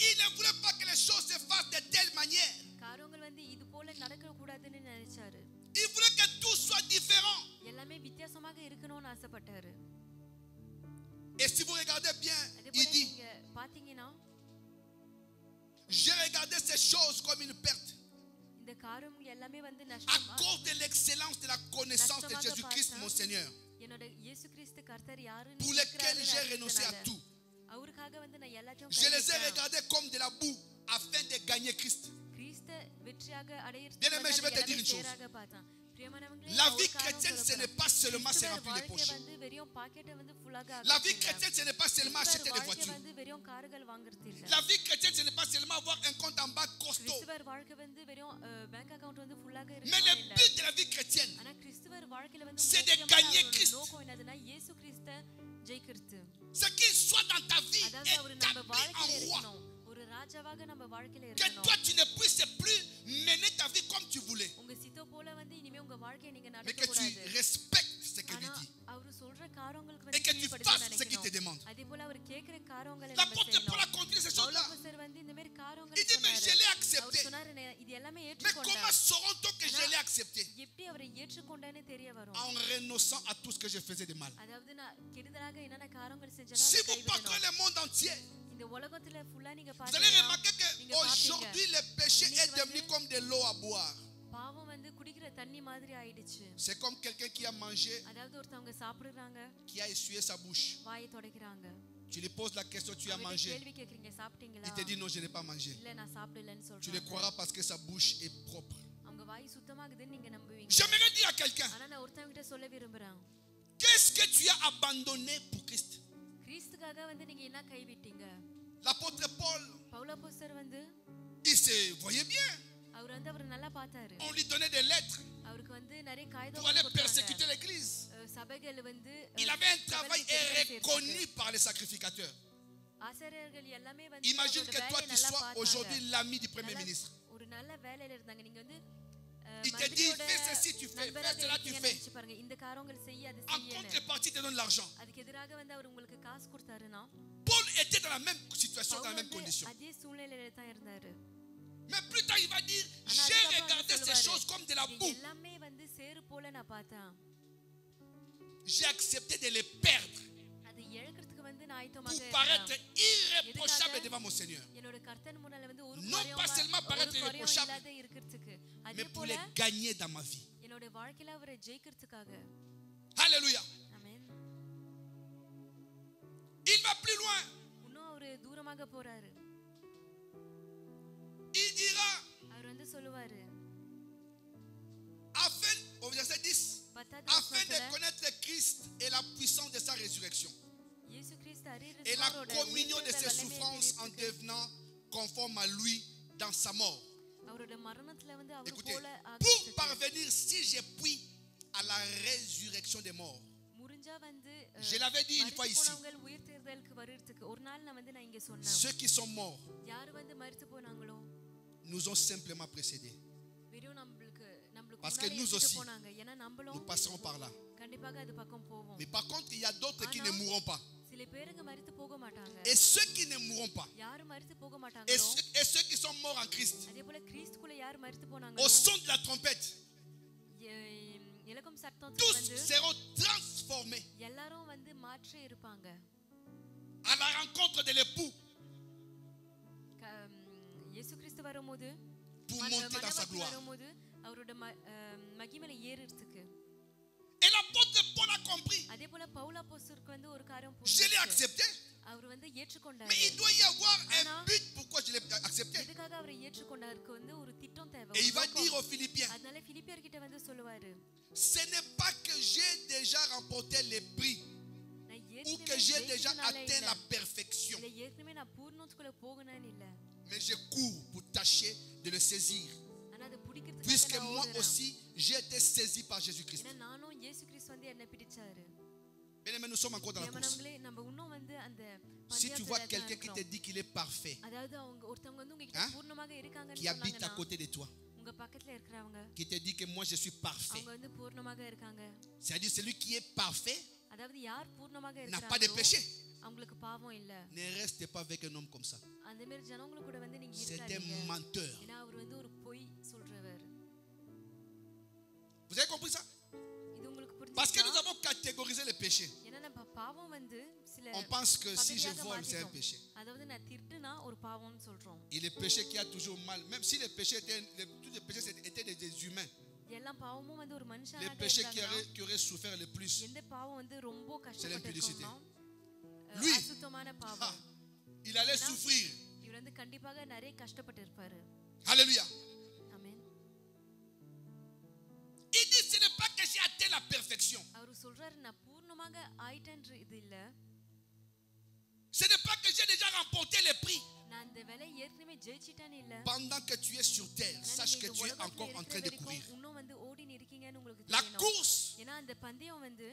Il ne voulait pas que les choses se fassent de telle manière. காரியங்கள் வந்து இது போல நடக்க கூடாதுன்னு நினைச்சாரு. Il voulait que tout soit différent. எல்லாமே வித்தியாசமாக இருக்கணும்னு ஆசைப்பட்டாரு. Et si vous regardez bien, அதே il போல dit, நீங்க பாத்தீங்கன்னா j'ai regardé ces choses comme une perte இந்த காரியம் எல்லாமே வந்து à நஷ்டமா cause de l'excellence de la connaissance de Jésus-Christ, mon Seigneur. என்னோட இயேசு கிறிஸ்து கர்த்தர் யாருன்னு pour lesquels j'ai renoncé à tout. அவருக்காக வந்து நான் எல்லாத்தையும் Je les ai கைவிட்டேன். regardés comme de la boue afin de gagner Christ. கிறிஸ்த வெற்றியாக Bien-aimé, je vais te dire une chose. சேராக பார்த்தேன். பிரியமானவங்களே, La ஒரு vie காரணம் chrétienne, ce சொல்லப் n'est pas seulement se கிறிஸ்துவர் remplir les வாழ்க்கை poches. வந்து வெறும் பாக்கெட்டை வந்து ஃபுல்லாக La vie chrétienne, ce n'est pas seulement acheter des வாழ்க்கை voitures. வந்து வெறும் கார்கள் வாங்குறது இல்ல. La vie chrétienne, ce n'est pas seulement avoir un compte en banque costaud. கிறிஸ்துவர் வாழ்க்கை வந்து வெறும் பேங்க் அக்கவுண்ட் வந்து ஃபுல்லாக Mais le இருக்கு இல்ல. but de la vie chrétienne, ஆனா கிறிஸ்துவர் வாழ்க்கையில வந்து c'est de முக்கியமான gagner ஒரு Christ. நோக்கம் என்னதுன்னா இயேசு கிறிஸ்த ஜெயிக்கிறது. c'est qu'il soit dans ta vie அதாவது அவர் நம்ம établi வாழ்க்கையில en roi. இருக்கணும். ஒரு ராஜாவாக நம்ம வாழ்க்கையில Que இருக்கணும். toi, tu ne puisses plus mener ta vie comme tu voulais. உங்க சித்தோ போல வந்து இனிமே உங்க வாழ்க்கையை நீங்க Mais நடத்த que tu கூடாது. respectes ce qu'il ஆனா lui dit. அவரு சொல்ற காரியங்களுக்கு Et வந்து que tu கீழ்ப்படிந்து fasses ce qu'il te நினைக்கணும். demande. அதே போல அவர் கேக்குற காரியங்களை நம்ம L'apôtre Paul a செய்யணும். continué ces choses-là. பவுலோஸ் வந்து இந்த மாதிரி காரியங்களை Il dit, mais je சொன்னாரு. l'ai அவர் accepté. சொன்னாரு இது எல்லாமே Mais comment ஏற்றுக்கொண்டார். saurons-nous que je l'ai accepté? எப்படி அவரை ஏற்றுக்கொண்டேன்னு தெரிய வரும். En renonçant à tout ce que je faisais de mal. அதாவது நான் கெடுதலாக என்னென்ன காரியங்கள் செஞ்சேனோ Si அதை vous parcourez கைவிடணும். le monde entier, இந்த உலகத்துல ஃபுல்லா நீங்க vous allez பாத்தீங்கன்னா remarquer qu'aujourd'hui, le péché est devenu comme de l'eau à boire. பாவம் வந்து குடிக்கிற தண்ணி மாதிரி ஆயிடுச்சு. C'est comme quelqu'un qui a mangé, அதாவது ஒருத்தவங்க சாப்பிடுறாங்க, qui a essuyé sa bouche. வாயை துடைக்கிறாங்க. Tu lui poses la question, tu as அவர்கிட்ட mangé. கேள்வி கேக்குறீங்க, சாப்பிட்டீங்களா? Il te dit non, je n'ai pas mangé. இல்ல நான் சாப்பிடலன்னு Tu le சொல்றாங்க. croiras parce que sa bouche est propre. அவங்க வாய் சுத்தமாகுதுன்னு நீங்க நம்புவீங்க. J'aimerais dire à quelqu'un, ஆனா நான் ஒருத்தவங்க கிட்ட சொல்ல விரும்புறேன். qu'est-ce que tu as abandonné pour Christ? கிறிஸ்துக்காக வந்து நீங்க என்ன கைவிட்டீங்க? L'apôtre Paul, பவுலப்போஸ்தலர் வந்து il se voyait bien. அவர் வந்து அவர் நல்லா பார்த்தாரு. On lui donnait des lettres அவருக்கு வந்து நிறைய pour காகிதங்கள் aller கொடுத்தாங்க. persécuter l'église. சபைகள் வந்து Il avait un travail சபைகளுக்கு எதிராக reconnu சேர்த்துக்கு. par les sacrificateurs. ஆசிரியர்கள் எல்லாமே வந்து Imagine அவரோட que toi, வேலையை tu நல்லா sois பார்த்தாங்க. aujourd'hui l'ami du Premier நல்லா- ministre. ஒரு நல்ல வேலையில இருந்தாங்க. நீங்க வந்து Il te dit, மந்திரியோட fais ceci, tu fais, நண்பராக fais cela, tu இருக்கீங்கன்னு fais. நினைச்சு பாருங்க. இந்த காரியங்கள் செய்ய அது En செய்யணும். contrepartie, il te donne l'argent. அதுக்கு எதிராக வந்து அவர் உங்களுக்கு காசு கொடுத்தாருன்னா Paul était dans la même situation, dans la Pavul même வந்து condition. அதே சூழ்நிலையில தான் இருந்தாரு. Mais plus tard, il va dire, ஆனா j'ai அதுக்கப்புறம் regardé வந்து ces சொல்லுவாரு, choses comme de la இது boue. எல்லாமே வந்து சேறு போல நான் பார்த்தேன். J'ai accepté de les perdre அது இழக்கிறதுக்கு வந்து நான் pour ஆயத்தமாக paraître இருந்தேன். irréprochable devant mon Seigneur. என்னோட கர்த்தன் முன்னால வந்து ஒரு Non குறையும் pas seulement paraître ஒரு குறையும் irréprochable, இல்லாத இருக்கிறதுக்கு. அதே Mais pour போல les gagner dans ma vie. என்னோட வாழ்க்கையில அவரை ஜெயிக்கிறதுக்காக. Alléluia. ஆமென். Il va plus loin. இன்னும் அவரு தூரமாக போறாரு. Il dira, அவர் வந்து சொல்லுவாரு afin, au verset 10, பத்தாவது afin de வசனத்துல, connaître Christ et la puissance de sa résurrection இயேசு கிறிஸ்து அறியறது et la அவரோட communion de ses உயிர்த்தெழுதல் souffrances en வல்லமையை devenant conforme à lui dans sa mort. அவரோட மரணத்துல வந்து அவர் Écoutez, போல pour ஆகிறதுக்கு. parvenir, si j'ai puis à la résurrection des morts, முடிஞ்சா வந்து je l'avais dit une fois மரித்து ici, போனவங்க உயிர்த்தெழுதலுக்கு வர்றதுக்கு ஒரு நாள் நான் இங்க சொன்னேன். ceux qui sont morts யார் வந்து மரித்து போனாங்களோ nous ont simplement précédés. வெறும் நம்மளுக்கு Parce que முன்னாடி nous எடுத்துட்டு aussi, போனாங்க. ஏன்னா Nous நம்மளும் passerons par là. கண்டிப்பாக அது பக்கம் போவோம். Mais par contre, il y a d'autres qui ne mourront pas. சில பேருங்க மரித்து போக மாட்டாங்க. Et ceux qui ne mourront pas, யார் மரித்து போக et மாட்டாங்களோ ceux qui sont morts en Christ, அதே போல கிறிஸ்துக்குள்ள யார் மரித்து au போனாங்களோ son de la trompette, இலக்கம் சத்தத்துக்கு tous வந்து seront transformés எல்லாரும் வந்து மாற்றி இருப்பாங்க. à la rencontre de l'époux இயேசு கிறிஸ்து வரும்போது pour monter dans sa மணவாட்டி gloire. வரும்போது அவரோட மகிமையில ஏறுறதுக்கு. Et l'apôtre Paul a compris. அதே போல பவுல் அப்போஸ்தலருக்கு வந்து ஒரு காரியம் Je l'ai புரிஞ்சுச்சு. accepté, அவர் வந்து ஏற்றுக்கொண்டார். mais il doit y avoir un Anna. but pourquoi je l'ai accepté. எதுக்காக அவரை ஏற்றுக்கொண்டாருக்கு வந்து ஒரு திட்டம் தேவை. Et ஒரு il va நோக்கம். dire aux Philippiens, அதனால பிலிப்பியர் கிட்ட வந்து சொல்லுவாரு, ce n'est pas que j'ai déjà remporté les prix நான் ou ஏற்கனவே que j'ai déjà ஜெயிச்சதுனால atteint இல்ல. la perfection, இல்ல ஏற்கனவே நான் பூர்ணத்துக்குள்ள போகணும்னு இல்ல. mais je cours pour tâcher de le saisir. ஆனா அதை பிடிக்கிறதுக்காக Puisque நான் moi ஓடுறேன். aussi, j'ai été saisi par Jésus-Christ. ஏன்னா நானும் இயேசு கிறிஸ்து வந்து என்ன பிடிச்சாரு. Bien-aimés, nous sommes encore dans la course. தேவனவங்களே, நம்ம இன்னும் வந்து அந்த Si tu vois பந்தயத்துல தான் quelqu'un qui te இருக்கிறோம். dit qu'il est parfait, அதாவது ஒருத்தவங்க வந்து உங்ககிட்ட Hein? பூர்ணமாக இருக்காங்கன்னு qui habite à சொன்னாங்கன்னா, côté de toi, உங்க பக்கத்துல இருக்கிறவங்க qui te dit que moi je suis parfait, அவங்க வந்து பூர்ணமாக இருக்காங்க. c'est-à-dire celui qui est parfait அதாவது யார் பூர்ணமாக n'a pas de இருக்காங்களோ péché. அவங்களுக்கு பாவம் இல்ல. Ne restez pas avec un homme comme ça. அந்த மாதிரி ஜனங்கள கூட வந்து நீங்க C'est un இருக்காதீங்க. menteur. ஏன்னா அவர் வந்து ஒரு பொய் சொல்றவர். Vous avez compris ça? இது உங்களுக்கு Parce que nous புரிஞ்சுச்சா? avons catégorisé les péchés. ஏன்னா நம்ம பாவம் வந்து சில On pense que si je பகுதியாக vole, c'est un மாத்திட்டோம். péché. அதாவது நான் திருட்டுனா ஒரு பாவம்னு சொல்றோம். Et les péchés qui a toujours mal, même si les péchés étaient, tous les péchés étaient des humains, எல்லா பாவமும் வந்து ஒரு Les மனுஷனாக péchés இருந்தாங்கன்னா qui auraient souffert le plus. எந்த பாவம் வந்து ரொம்ப C'est l'impudicité. கஷ்டப்பட்டிருக்கோம்னா Lui. அசுத்தமான Ah, பாவம். il allait souffrir. இவர் வந்து கண்டிப்பாக நிறைய கஷ்டப்பட்டு இருப்பாரு. Alléluia. ஆமென். Il dit ce n'est pas que j'ai atteint la perfection. அவர் சொல்றாரு நான் பூர்ணமாக ஆயிட்டேன்ற இது இல்ல. Ce n'est pas que j'ai déjà remporté les prix. நான் இந்த வேலை ஏற்கனவே ஜெயிச்சிட்டேன்னு இல்ல. Pendant que tu es sur terre, sache que tu es encore en train de courir. இன்னும் வந்து ஓடி இருக்கீங்கன்னு உங்களுக்கு La தெரியணும். course ஏன்னா அந்த பந்தயம் வந்து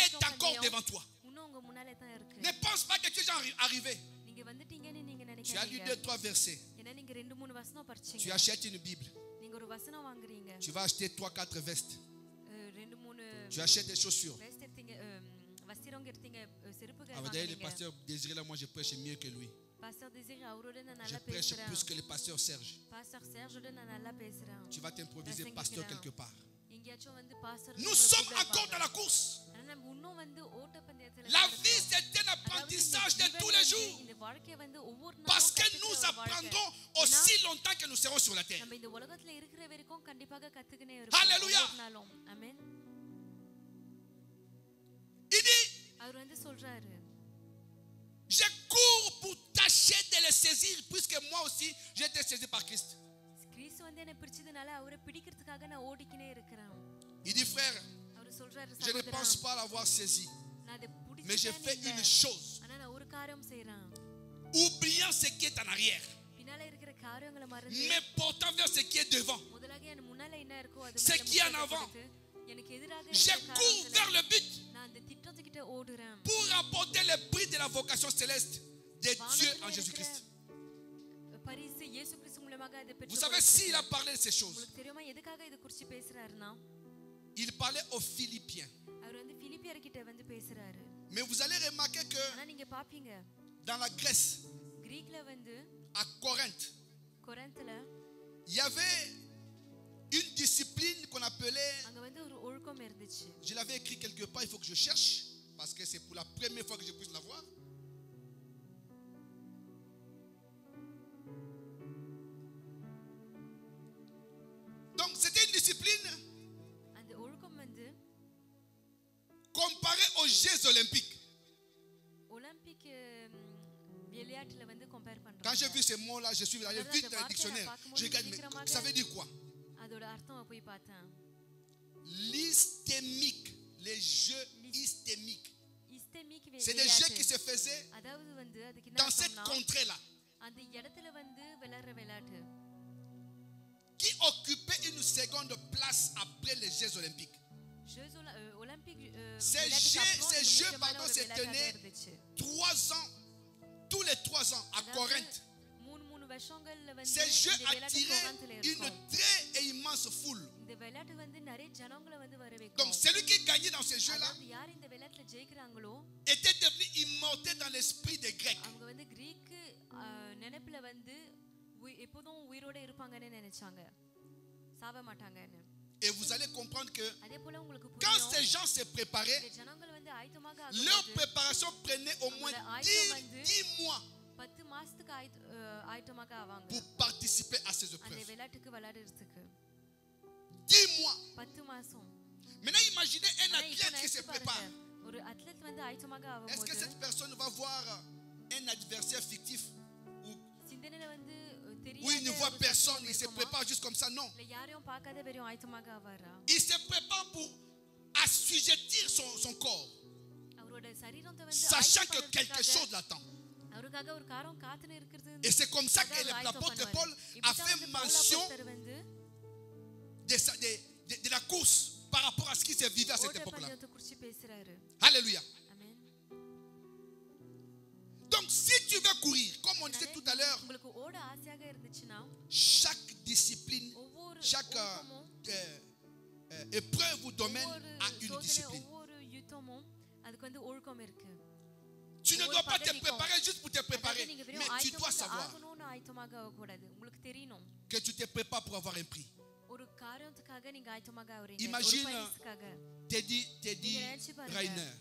est encore devant toi. இன்னும் உங்க முன்னாலே தான் இருக்கு. Ne pense pas que tu es déjà arrivé. நீங்க வந்துட்டீங்கன்னு நீங்க Tu as lu நினைக்காதீங்க. 2-3 versets. ஏன்னா நீங்க 2-3 வசனம் Tu படிச்சீங்க. achètes une Bible. நீங்க ஒரு வசனம் வாங்குறீங்க. Tu vas acheter 3-4 vestes. 2-3 Tu achètes des chaussures. West எடுத்தீங்க, வஸ்திரம் எடுத்தீங்க, செருப்புகள் Ah, vous voyez, le வாங்குறீங்க. pasteur Désiré, là, moi je prêche mieux que lui. Pastor Desire அவரோட நான் Je நல்லா prêche பேசுறேன். plus que le pasteur Serge. Pastor சேர்ஜோட நான் நல்லா பேசுறேன். Tu vas t'improviser pasteur quelque part. எங்கேயாச்சும் வந்து pastor Nous sommes encore dans la course. ஆனா நம்ம இன்னும் வந்து ஓட்டப்பந்தயத்துல La இருக்கோம். vie, c'est un apprentissage de tous les jours. இந்த வாழ்க்கைய வந்து ஒவ்வொரு Parce நாளும் que கத்துக்கிற nous ஒரு வாழ்க்கை. apprendrons aussi longtemps que nous serons sur la terre. நம்ம இந்த உலகத்துல இருக்கிற வரைக்கும் கண்டிப்பாக கத்துக்கினே இருப்போம். Alléluia. ஒவ்வொரு நாளும். ஆமென். Il dit, அவர் வந்து சொல்றாரு je cours pour tâcher de les saisir, puisque moi aussi j'ai été saisi par Christ. கிறிஸ்து வந்து என்னை பிடிச்சதுனால அவரை பிடிக்கிறதுக்காக நான் ஓடிக்கினே இருக்கிறேன். Il dit, frère, அவர் சொல்றாரு je ne சகோதரா, pense pas l'avoir saisi, நான் அதை mais j'ai fait பிடிச்சிட்டேன்னு une இல்ல. chose, ஆனா நான் ஒரு காரியம் செய்றேன். oubliant ce qui est en arrière, பின்னால இருக்கிற காரியங்களை மறந்து mais portant vers ce qui est devant. முதலாக என் முன்னால என்ன இருக்கோ அது Ce மேல qui est en முக்கியத்துவம் avant. கொடுத்து, எனக்கு எதிராக Je இருக்கிற cours காரியங்களை vers le but நான் அந்த திட்டத்துக்கிட்ட ஓடுறேன். pour remporter le prix de la vocation céleste de Dieu en வானத்துல Jésus-Christ. இருக்கிற பரிசு இயேசு கிறிஸ்து மூலமாக அதை Vous பெற்றுக் savez, s'il a parlé de ces choses, உங்களுக்கு தெரியுமா எதுக்காக இதை குறித்து பேசுறாருன்னா il parlait aux Philippiens. அவர் வந்து பிலிப்பியர்கிட்ட வந்து பேசுறாரு. Mais vous allez remarquer que ஆனா நீங்க பாப்பீங்க dans la Grèce, கிரீக்ல வந்து à Corinthe, கொரிந்துல il y avait une discipline qu'on appelait, அங்க வந்து ஒரு ஒழுக்கம் இருந்துச்சு. je l'avais écrit quelque part, il faut que je cherche, parce que c'est pour la première fois que je puisse la voir. Donc c'était une discipline அந்த ஒழுக்கம் வந்து comparée aux Jeux olympiques. Olympic விளையாட்டுல வந்து compare Quand j'ai பண்றாங்க. vu ces mots-là, je suis allé vite dans le dictionnaire. Je regarde, mais ça veut dire quoi? அதோட அர்த்தம் போய் பார்த்தேன். L'hystémique, les jeux hystémiques. இஸ்தமிக் C'est des jeux qui se faisaient அதாவது வந்து அதுக்கு என்ன dans cette அர்த்தம்னா, contrée-là, அந்த இடத்துல வந்து விளையாடுற விளையாட்டு qui occupaient une seconde place après les Jeux olympiques. Olympic Ces jeux, pardon, se tenaient 3 ans, tous les 3 ans à Corinthe. மூணு வருஷங்கள்ல வந்து Ces jeux இந்த விளையாட்டு attiraient கொரிந்துல une இருக்கும். très et immense foule. இந்த விளையாட்டு வந்து நிறைய ஜனங்களை வந்து வர Donc வைக்கும். celui qui gagnait dans ces jeux-là அதாவது யார் இந்த விளையாட்டுல ஜெயிக்கிறாங்களோ était devenu immortel dans l'esprit des Grecs. அவங்க வந்து கிரீக் நினைப்புல வந்து எப்போதும் உயிரோட இருப்பாங்கன்னு நினைச்சாங்க, சாவ மாட்டாங்கன்னு. Et vous allez comprendre que அதே போல உங்களுக்கு quand புரியும், ces gens se préparaient, இந்த ஜனங்கள் வந்து ஆயத்தமாக leur ஆகும்போது préparation prenait au moins 10 mois 10 மாசத்துக்கு ஆயத்தமாக ஆவாங்க pour participer à ces அந்த épreuves. விளையாட்டுக்கு விளையாடுறதுக்கு. 10 mois. 10 மாசம். Maintenant, imaginez un ஆனா இப்போ athlète qui se நினைச்சு பாருங்க, prépare. ஒரு அத்லெட் வந்து ஆயத்தமாக Est-ce que ஆகும்போது cette personne va voir un adversaire fictif சிந்தனையில வந்து où il ne voit தெரியாத personne, il se prépare juste comme ça? Non. இல்ல யாரையும் பார்க்காத வெறும் ஆயத்தமாக ஆவாரா? Il se prépare pour assujettir son corps, அவரோட சரீரத்தை வந்து sachant que quelque ஆயத்தப்படுறதுக்காக, chose l'attend. அவருக்காக ஒரு காரம் காத்துன்னு இருக்கிறது. Et c'est comme ça que l'apôtre Paul a fait mention வந்து de la course par rapport à ce qui se vivait à cette époque-là. ஓட்டப்பந்தயத்தை குறித்து பேசுறாரு. Alléluia. ஆமென். Donc si tu veux courir, comme on disait tout à l'heure, உங்களுக்கு ஓட ஆசையாக இருந்துச்சுன்னா chaque discipline, ஒவ்வொரு chaque ஒழுக்கமும், épreuve ou domaine ஒவ்வொரு a une சோதனை, discipline. ஒவ்வொரு யுத்தமும் அதுக்கு வந்து ஒழுக்கம் இருக்கு. Tu ne dois pas te préparer juste pour te préparer, அதாவது நீங்க mais வெறும் tu dois ஆயத்தமாக savoir ஆகணும்னு ஆயத்தமாக ஆகக்கூடாது. உங்களுக்கு தெரியணும் que tu te prépares pour avoir un prix. ஒரு காரியத்துக்காக நீங்க ஆயத்தமாக ஆகுறீங்க. ஒரு Imagine பரிசுக்காக. Teddy Riner.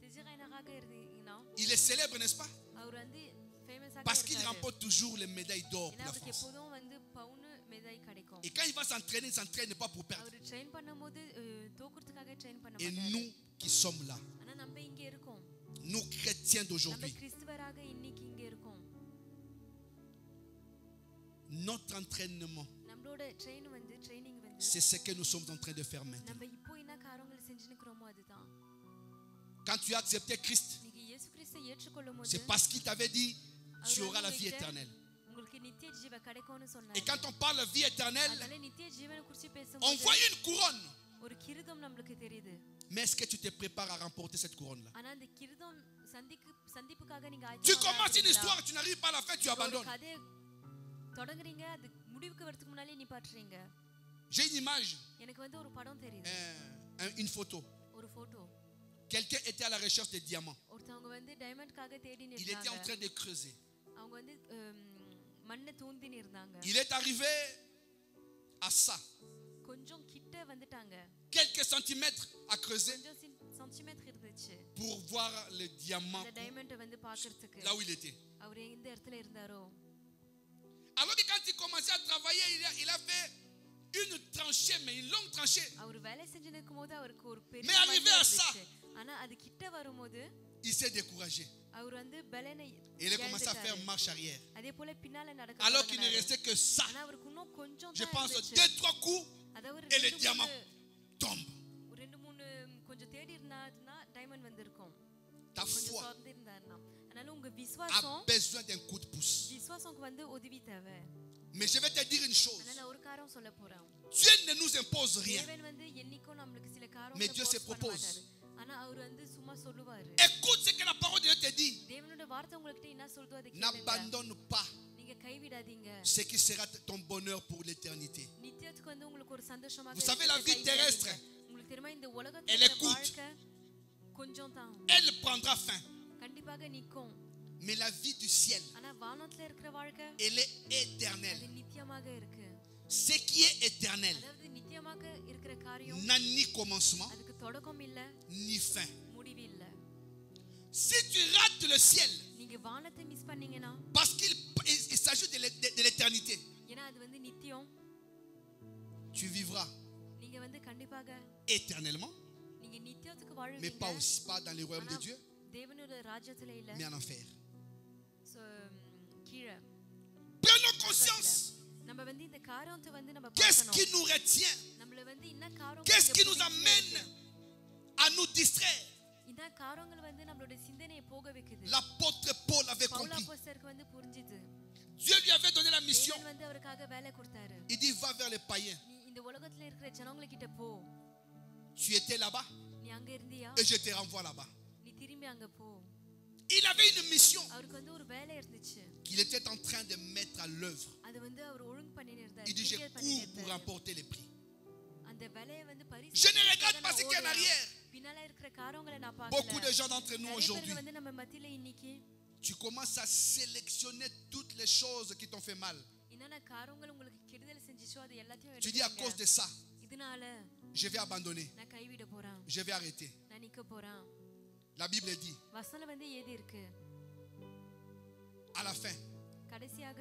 திஜிரைனராக இருந்தீங்கன்னா Il est célèbre, n'est-ce pas? அவர் வந்து ஃபேமஸாக Parce qu'il இருக்காரு. remporte toujours les médailles d'or ஏன்னா pour la அவருக்கு France. எப்போதும் வந்து பவுன் பெரிதாய் கிடைக்கும். Et quand il va s'entraîner, il ne s'entraîne pas pour perdre. அவர் ட்ரெயின் பண்ணும்போது தோக்குறதுக்காக ட்ரெயின் பண்ண Et மாட்டாரு. nous qui sommes là, ஆனா நம்ம இங்க இருக்கோம். nous chrétiens நம்ம d'aujourd'hui, கிறிஸ்தவராக இன்னைக்கு இங்க இருக்கோம். notre entraînement, நம்மளோட ட்ரெயினிங் வந்து c'est ce que nous sommes en train de faire maintenant. நம்ம இப்போ என்ன காரியங்கள் செஞ்சுக்கிறோமோ அதுதான். Quand tu as accepté Christ, நீங்க இயேசு கிறிஸ்துவை ஏற்றுக்கொள்ளும்போது c'est parce qu'il t'avait dit, tu auras la vie éternelle. உங்களுக்கு நித்திய ஜீவ கிடைக்கும்னு Et சொன்னாரு. quand on parle de vie éternelle, அதனால நித்திய ஜீவனை குறித்து on பேசும்போது voit une couronne. ஒரு கிரீடம் நமக்கு தெரியுது. Mais est-ce que tu te prépares à remporter cette couronne-là? ஆனா அந்த கிரீடம் சந்திப்புக்காக நீங்க Tu commences une histoire, tu n'arrives pas à la fin, tu abandonnes. கதை தொடங்குறீங்க, அது முடிவுக்கு வரதுக்கு முன்னாலே நிப்பாட்டுறீங்க. J'ai une image, எனக்கு வந்து ஒரு படம் தெரியுது, une photo. ஒரு photo. Quelqu'un était à la recherche de diamants. ஒருத்தவங்க வந்து டைமண்ட்காக தேடி Il était en நின்னாங்க. train de creuser. அவங்க வந்து மண்ணை தூண்டி இருந்தாங்க. Il est arrivé à ça, கொஞ்சம் கிட்ட வந்துட்டாங்க. quelques centimètres à creuser கொஞ்சம் சென்டிமீட்டர் இருந்துச்சு pour voir le diamant அந்த டைமண்டை வந்து பார்க்கிறதுக்கு. là où il était. அவர் எந்த இடத்துல இருந்தாரோ. Alors que quand il commençait à travailler, il a fait une tranchée, mais une longue tranchée. அவர் வேலை செஞ்சு நிக்கும்போது அவருக்கு ஒரு பெரிய Mais arrivé à ça, ஆனா அது கிட்ட வரும்போது il s'est découragé. அவர் வந்து பலனை Et il a commencé à faire marche arrière. அதே போல பின்னால நடக்க Alors qu'il ne restait que ça. ஆனா அவருக்கு இன்னும் கொஞ்சம் Je தான் pense இருந்துச்சு. 2-3 coups அதாவது et le diamant tombe. ஒரு 2-3 கொஞ்சம் தேடி இருந்தாருன்னா டைமண்ட் வந்திருக்கும். Ta கொஞ்சம் foi சார்ந்து இருந்தாருன்னா. அதனால உங்க a விசுவாசம் besoin d'un coup de pouce. விசுவாசம்க்கு வந்து உதவி தேவை. Mais je vais te dire une chose. அதனால ஒரு காரியம் சொல்ல போறேன். Dieu ne nous impose rien. தேவன் வந்து என்னைக்கும் நமக்கு சில Mais Dieu se காரியங்களை propose. ஆனா அவர் வந்து சும்மா சொல்லுவாரு. Écoute ce que la parole de Dieu te dit. தேவனோட வார்த்தை உங்களுக்கு என்ன சொல்றதோ அதை கேளுங்க. N'abandonne pas நீங்க கைவிடாதீங்க. ce qui sera ton bonheur pour l'éternité. நித்தியத்துக்கு வந்து உங்களுக்கு ஒரு சந்தோஷமாக Vous savez, la vie terrestre, உங்களுக்கு தெரியுமா இந்த elle உலகத்துல est courte. வாழ்க்கை கொஞ்சம் தான். Elle prendra fin. கண்டிப்பாக நிக்கும். Mais la vie du ciel, ஆனா வானத்துல இருக்கிற வாழ்க்கை elle est அது éternelle. நித்தியமாக இருக்கு. Ce qui est éternel அதாவது நித்தியமாக இருக்கிற காரியம் n'a ni commencement அதுக்கு தொடக்கம் இல்ல ni fin. முடிவு இல்ல. Si tu rates le ciel, நீங்க வானத்தை மிஸ் பண்ணீங்கன்னா parce qu'il s'agit de l'éternité, ஏன்னா அது வந்து நித்தியம், tu vivras நீங்க வந்து கண்டிப்பாக éternellement, நீங்க நித்தியத்துக்கு mais pas வாழ்வீங்க. aussi pas dans le royaume de Dieu, தேவனோட ராஜ்யத்துல இல்ல, mais en enfer. கீழே. Prenons conscience. நம்ம வந்து இந்த காரியத்தை வந்து நம்ம Qu'est-ce qui பார்க்கணும். nous retient? நம்மள வந்து என்ன காரியம் Qu'est-ce qui nous amène à nous distraire? இந்த காரியங்கள் வந்து நம்மளோட சிந்தனையை போக வைக்குது. L'apôtre Paul avait பவுல் compris. அப்போஸ்தலருக்கு வந்து புரிஞ்சிது. Dieu lui avait donné la mission. தேவன் வந்து அவருக்காக வேலை கொடுத்தாரு. Il dit va vers les païens. நீ இந்த உலகத்துல இருக்கிற ஜனங்களை கிட்ட போ. Tu étais là-bas நீ அங்க இருந்தியா? et je te renvoie là-bas. நீ திரும்பி அங்க போ. Il avait une mission அவருக்கு வந்து ஒரு வேலை இருந்துச்சு. qu'il était en train de mettre à l'œuvre. அது வந்து அவர் ஒழுங்கு பண்ணிருந்தாரு. Il dit je cours pour remporter les prix. அந்த வேலையை வந்து பரிசு. Je ne regarde pas ce qu'il y a en arrière. பின்னால இருக்கிற காரியங்களை நான் பார்க்கல. Beaucoup de gens d'entre nous aujourd'hui, வந்து நம்ம மத்தியில இன்னைக்கு tu commences à sélectionner toutes les choses qui t'ont fait mal. என்னென்ன காரியங்கள் உங்களுக்கு கெடுதல் செஞ்சுச்சோ அது எல்லாத்தையும் Tu dis à cause de ça, இதனால je vais abandonner, நான் கைவிட போறேன். je vais arrêter. நான் நிக்க போறேன். La Bible dit, வசனம் வந்து ஏதி இருக்கு. à la fin, கடைசியாக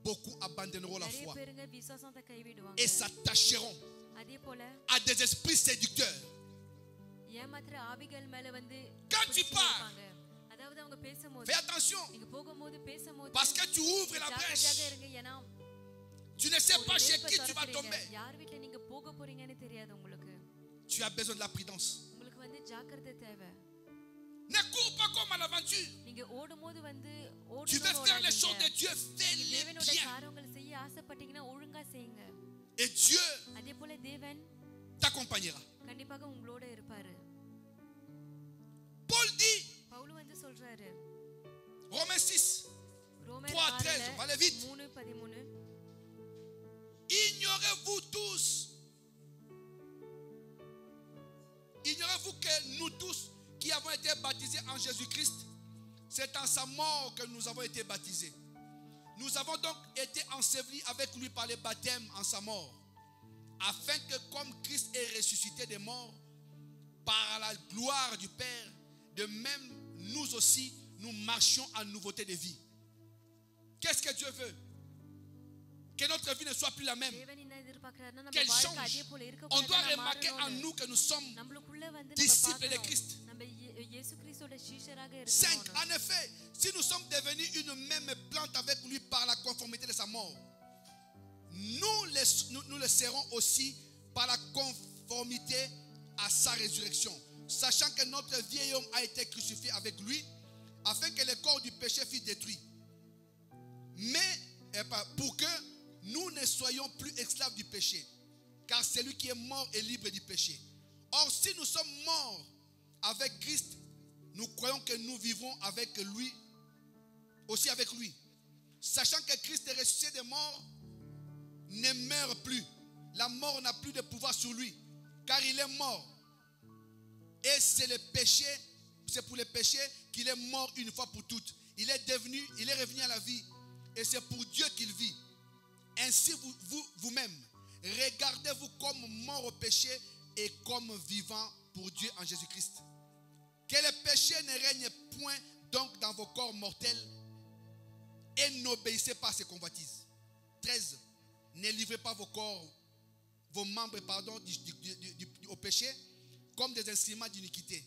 beaucoup abandonneront la நிறைய foi பேருங்க விசுவாசத்தை கைவிடுவாங்க. et s'attacheront அதே போல à des esprits séducteurs. ஏமாத்துற ஆவிகள் மேல வந்து Quand tu pars, இருப்பாங்க. அதாவது அவங்க பேசும்போது fais attention, நீங்க போகும்போது பேசும்போது parce que tu ouvres la ஜாக்கிரதையாக brèche. இருங்க. ஏன்னா Tu ne sais ஒரு pas chez நெருப்பை qui tu vas திறக்கிறீங்க. tomber. யார் வீட்ல நீங்க போக போறீங்கன்னு தெரியாது உங்களுக்கு. Tu as besoin de la prudence. உங்களுக்கு வந்து ஜாக்கிரதை தேவை. Ne cours pas comme à l'aventure. நீங்க ஓடும்போது வந்து Tu veux faire les choses de Dieu, நீங்க fais-les தேவனோட bien. காரியங்களை செய்ய ஆசைப்பட்டீங்கன்னா ஒழுங்கா செய்யுங்க. Et Dieu அதே போல தேவன் t'accompagnera. கண்டிப்பாக உங்களோட இருப்பாரு. Paul dit, பவுல் வந்து சொல்றாரு Romains 6, ரோமர் 3:13, on va aller vite. 3:13 Ignorez-vous tous, ignorez-vous que nous tous qui avons été baptisés en Jésus-Christ, c'est en sa mort que nous avons été baptisés. Nous avons donc été ensevelis avec lui par le baptême en sa mort, afin que comme Christ est ressuscité des morts par la gloire du Père, de même nous aussi, nous marchions en nouveauté de vie. Qu'est-ce que Dieu veut? que notre vie ne soit plus la même. தேவன் என்ன எதிர்பார்க்கிறாருன்னா நம்ம Qu'elle வாழ்க்கை change. அதே போல இருக்க On doit கூடாது, remarquer en மாறணும். nous que nous sommes நம்மளுக்குள்ள வந்து disciples de நம்ம Christ. பார்க்கணும். நம்ம இயேசு கிறிஸ்துவோட சீஷராக 5. இருக்கணும். En effet, si nous sommes devenus une même plante avec lui par la conformité de sa mort, nous le serons aussi par la conformité à sa résurrection, sachant que notre vieil homme a été crucifié avec lui, afin que le corps du péché fût détruit. Mais pour que nous ne soyons plus esclaves du péché, car celui qui est mort est libre du péché. Or, si nous sommes morts avec Christ, nous croyons que nous vivrons avec lui, aussi avec lui. Sachant que Christ est ressuscité des morts, ne meurt plus. La mort n'a plus de pouvoir sur lui, car il est mort. Et c'est le péché, c'est pour le péché qu'il est mort une fois pour toutes. Il est revenu à la vie, et c'est pour Dieu qu'il vit. Ainsi vous-même, regardez-vous comme mort au péché et comme vivant pour Dieu en Jésus-Christ. Que le péché ne règne point donc dans vos corps mortels et n'obéissez pas à ses convoitises. 13. Ne livrez pas vos membres au péché comme des instruments d'iniquité,